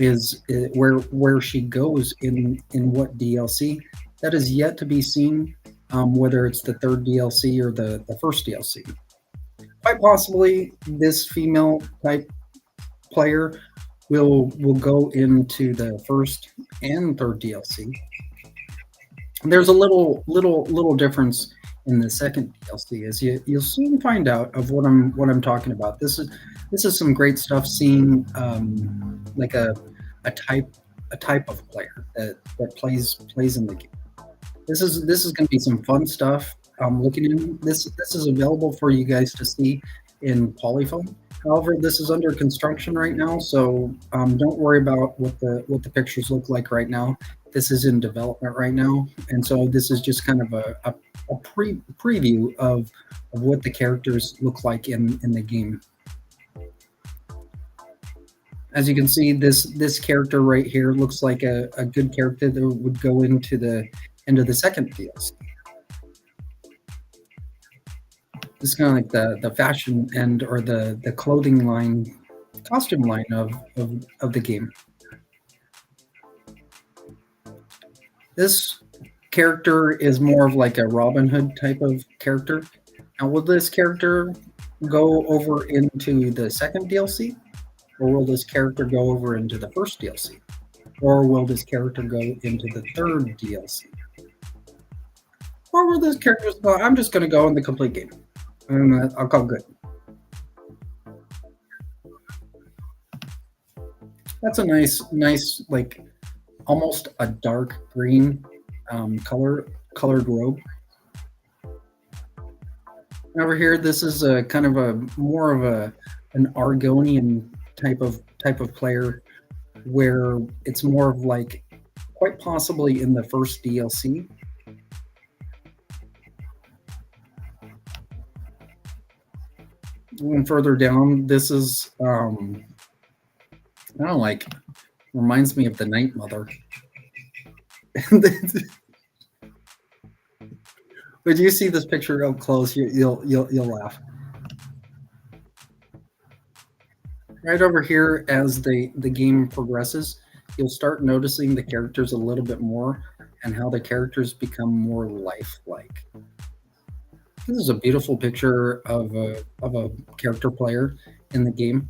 is, where she goes in what DLC, that is yet to be seen, whether it's the third DLC or the first DLC. Quite possibly this female type player will go into the first and third DLC. There's a little difference in the second DLC, as you'll soon find out of what I'm talking about. This is some great stuff. Seeing like a type of player that plays in the game. This is going to be some fun stuff. Looking in this is available for you guys to see in Polyphone. However, this is under construction right now, so don't worry about what the pictures look like right now. This is in development right now, and so this is just kind of a preview of what the characters look like in the game. As you can see, this character right here looks like a good character that would go into the second DLC. This is kind of like the fashion end, or the clothing line, costume line of the game. This character is more of like a Robin Hood type of character. Now, will this character go over into the second DLC? Or will this character go over into the first DLC? Or will this character go into the third DLC? Or will this character go, I'm just going to go in the complete game, and I'll call good. That's a nice, like almost a dark green colored robe. Over here, this is a kind of more of an Argonian type of player, where it's more of like, quite possibly in the first DLC. And further down, this is I don't know, like, reminds me of the Night Mother. When you see this picture up close, you'll laugh. Right over here, as the game progresses, you'll start noticing the characters a little bit more, and how the characters become more lifelike. This is a beautiful picture of a character player in the game.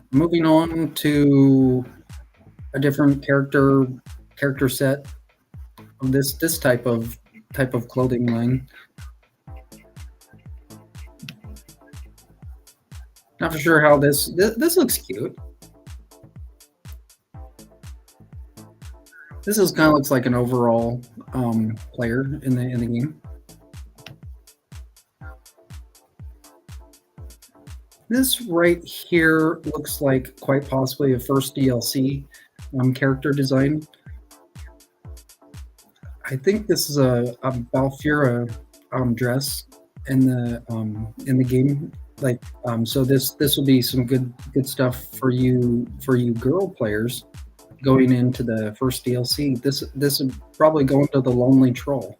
Moving on to a different character set. this type of clothing line. Not for sure how this looks cute. This is kind of looks like an overall player in the game. This right here looks like quite possibly a first DLC character design. I think this is a Balfura dress in the game. Like so this will be some good stuff for you girl players going into the first DLC. This is probably going to the Lonely Troll.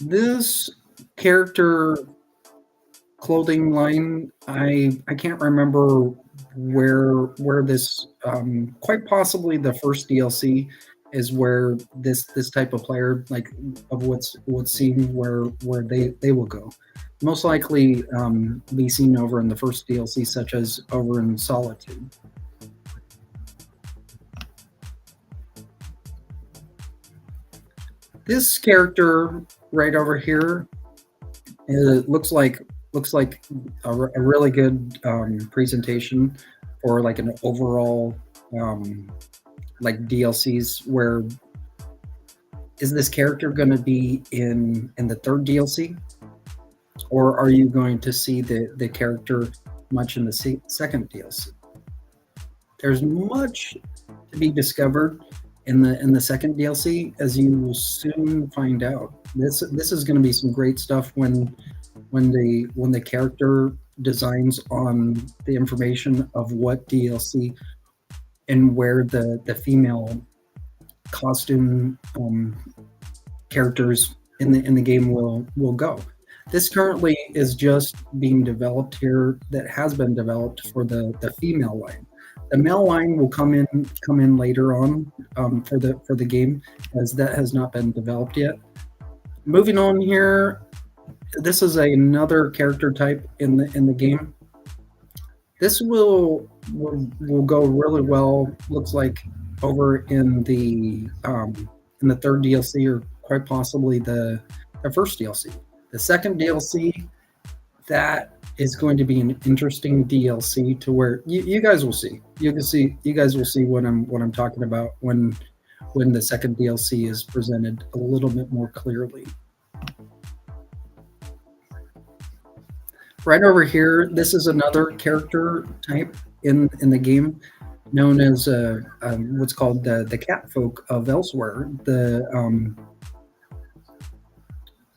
This character clothing line, I can't remember where this quite possibly the first DLC is where this type of player, like of what's seen, where they will go. Most likely be seen over in the first DLC, such as over in Solitude. This character right over here, it looks like a really good presentation for like an overall like DLCs. Where is this character going to be in the third DLC, or are you going to see the character much in the second DLC? There's much to be discovered in the second DLC, as you will soon find out. This is going to be some great stuff when the character designs on the information of what DLC and where the female costume characters in the game will go. This currently is just being developed here. That has been developed for the female line. The male line will come in later on for the game, as that has not been developed yet. Moving on here, this is another character type in the game. This will go really well. Looks like over in the third DLC, or quite possibly the first DLC. The second DLC, that is going to be an interesting DLC to where you guys will see. You guys will see what I'm talking about when the second DLC is presented a little bit more clearly. Right over here, this is another character type in the game, known as what's called the Catfolk of Elsewhere.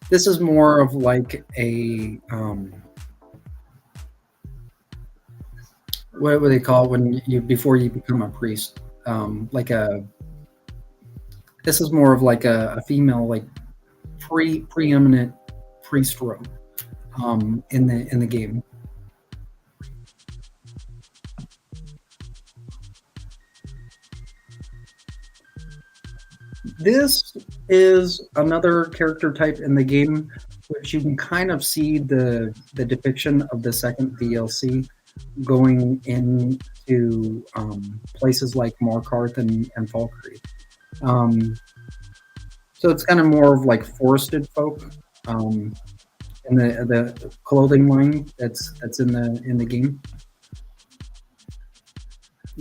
This is more of like a what do they call it when before you become a priest? This is more of like a female, like preeminent priest robe in the game. This is another character type in the game, which you can kind of see the depiction of the second DLC going into places like Markarth and Falkreath. So it's kind of more of like forested folk in the clothing line that's in the game.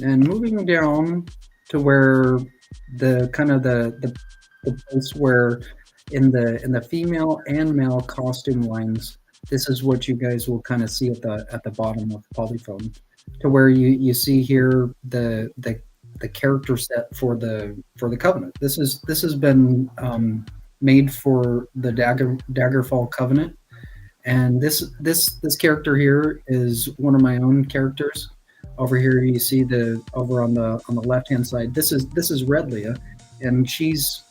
And moving down to where the kind of the place where in the female and male costume lines, this is what you guys will kind of see at the bottom of Polyphone, to where you see here the character set for the Covenant. This has been made for the Daggerfall Covenant, and this character here is one of my own characters. Over here, you see over on the left hand side. This is Redlia, and she's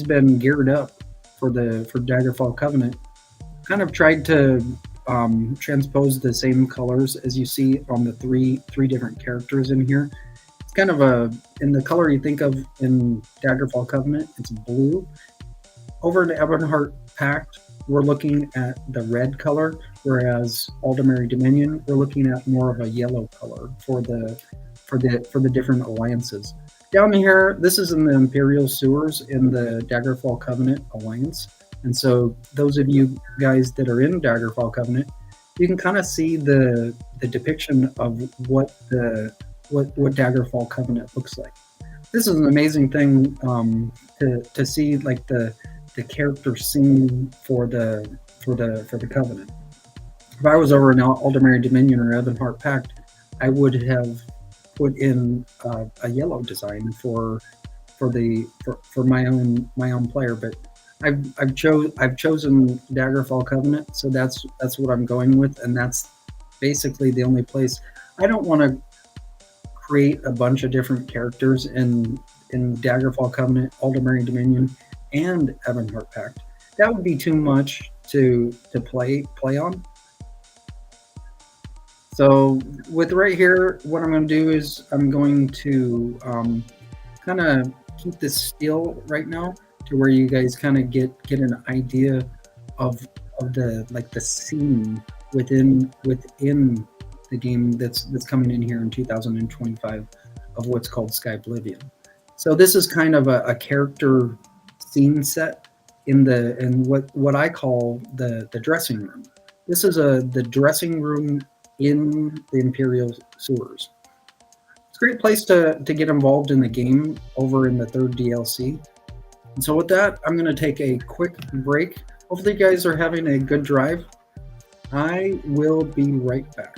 been geared up for Daggerfall Covenant. Kind of tried to transpose the same colors as you see on the three different characters in here. It's kind of in the color you think of in Daggerfall Covenant. It's blue. Over in Ebonheart Pact, we're looking at the red color, whereas Aldemary Dominion, we're looking at more of a yellow color for the different alliances. Down here, this is in the Imperial Sewers in the Daggerfall Covenant Alliance. And so those of you guys that are in Daggerfall Covenant, you can kind of see the depiction of what Daggerfall Covenant looks like. This is an amazing thing to see, like the character scene for the Covenant. If I was over in Aldemary Dominion or Ebonheart Pact, I would have put in a yellow design for my own player, but I've chosen Daggerfall Covenant, so that's what I'm going with, and that's basically the only place. I don't want to create a bunch of different characters in Daggerfall Covenant, Aldemary Dominion, and Ebonheart Pact. That would be too much to play on. So with right here, what I'm going to do is I'm going to kind of keep this still right now to where you guys kind of get an idea of the scene within the game that's coming in here in 2025 of what's called Sky Oblivion. So this is kind of a character scene set in what I call the dressing room. This is the dressing room in the Imperial Sewers. It's a great place to get involved in the game over in the 3rd DLC. And so with that, I'm going to take a quick break. Hopefully you guys are having a good drive. I will be right back.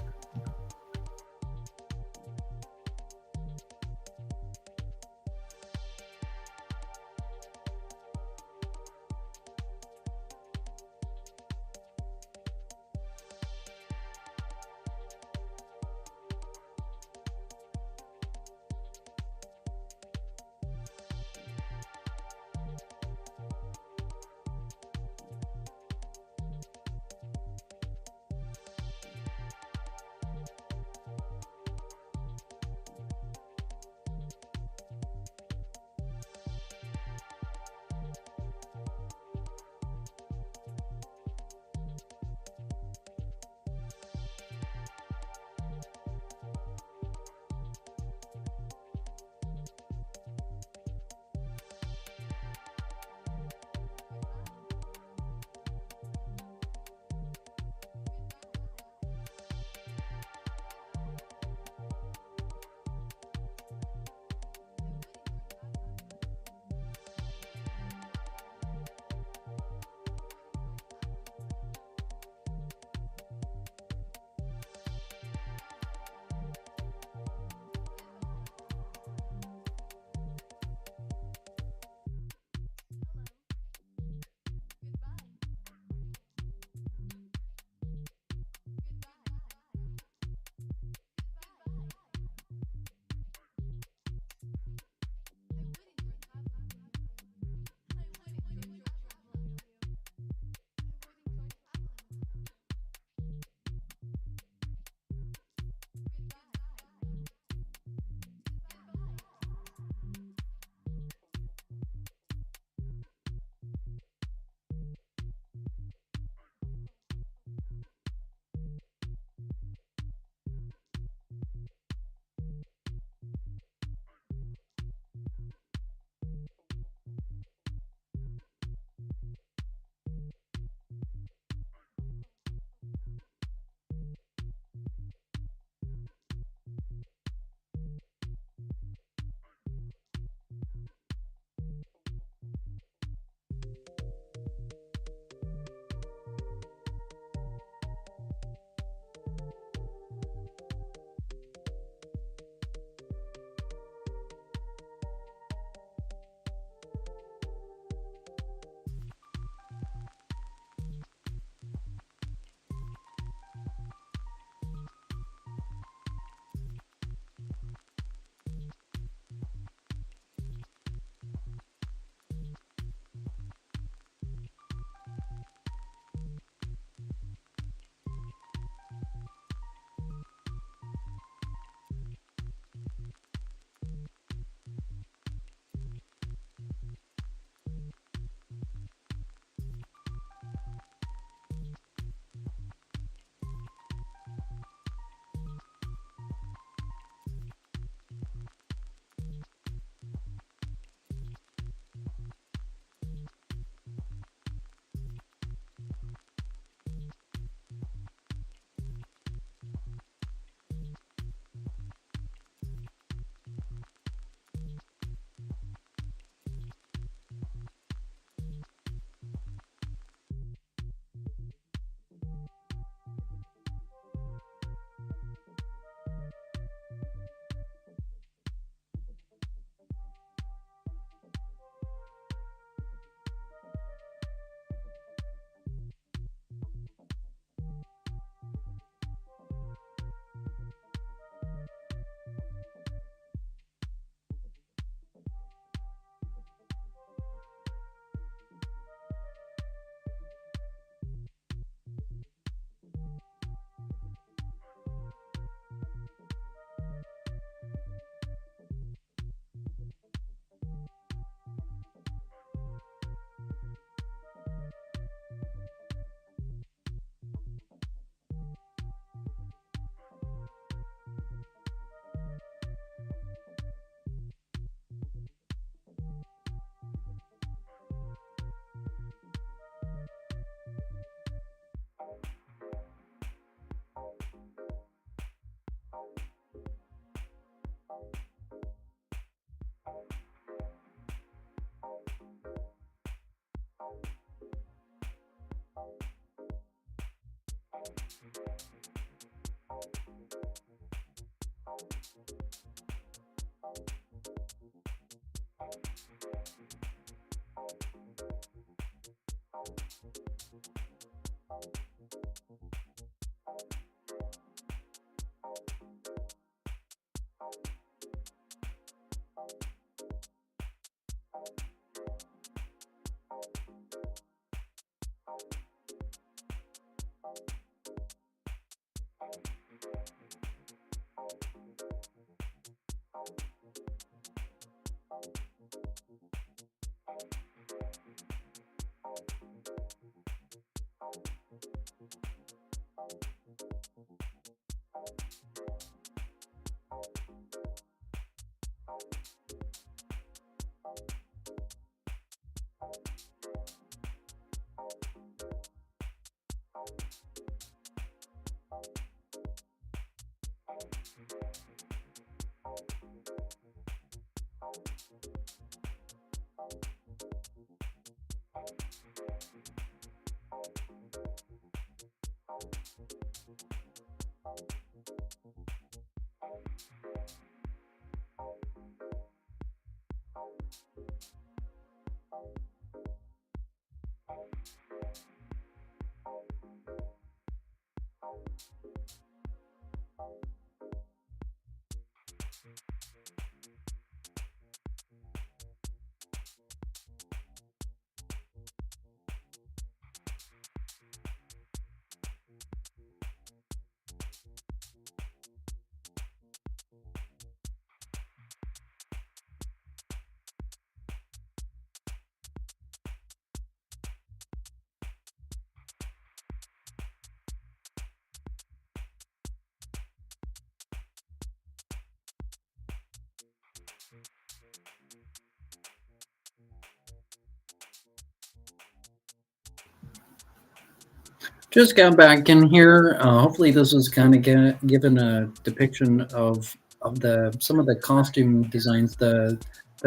Just got back in here. Hopefully, this was kind of given a depiction of the some of the costume designs, the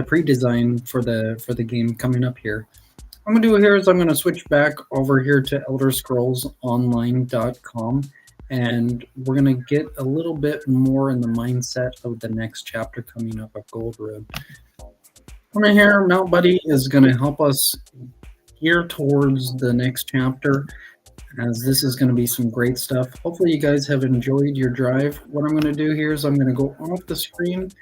pre-design for the game coming up here. What I'm gonna do here is I'm gonna switch back over here to ElderScrollsOnline.com, and we're gonna get a little bit more in the mindset of the next chapter coming up of Gold Road. Over here, Mount Buddy is gonna help us gear towards the next chapter, as this is going to be some great stuff. Hopefully you guys have enjoyed your drive. What I'm going to do here is I'm going to go off the screen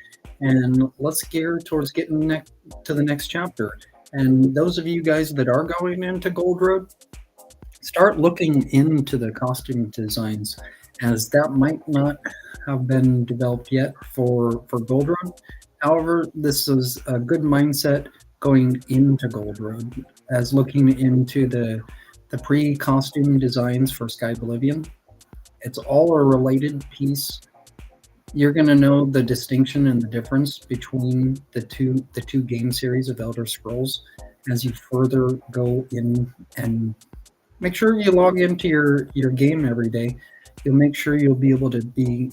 and let's gear towards getting to the next chapter. And those of you guys that are going into Gold Road, start looking into the costume designs, as that might not have been developed yet for Gold Road. However, this is a good mindset going into Gold Road, as looking into the pre-costume designs for Sky Bolivian. It's all a related piece. You're going to know the distinction and the difference between the two game series of Elder Scrolls as you further go in, and make sure you log into your game every day. You'll make sure you'll be able to be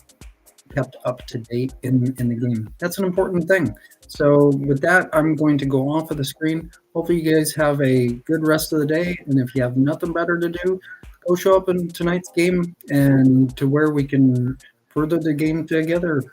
kept up to date in the game. That's an important thing. So with that, I'm going to go off of the screen. Hopefully you guys have a good rest of the day, and if you have nothing better to do, go show up in tonight's game and to where we can further the game together.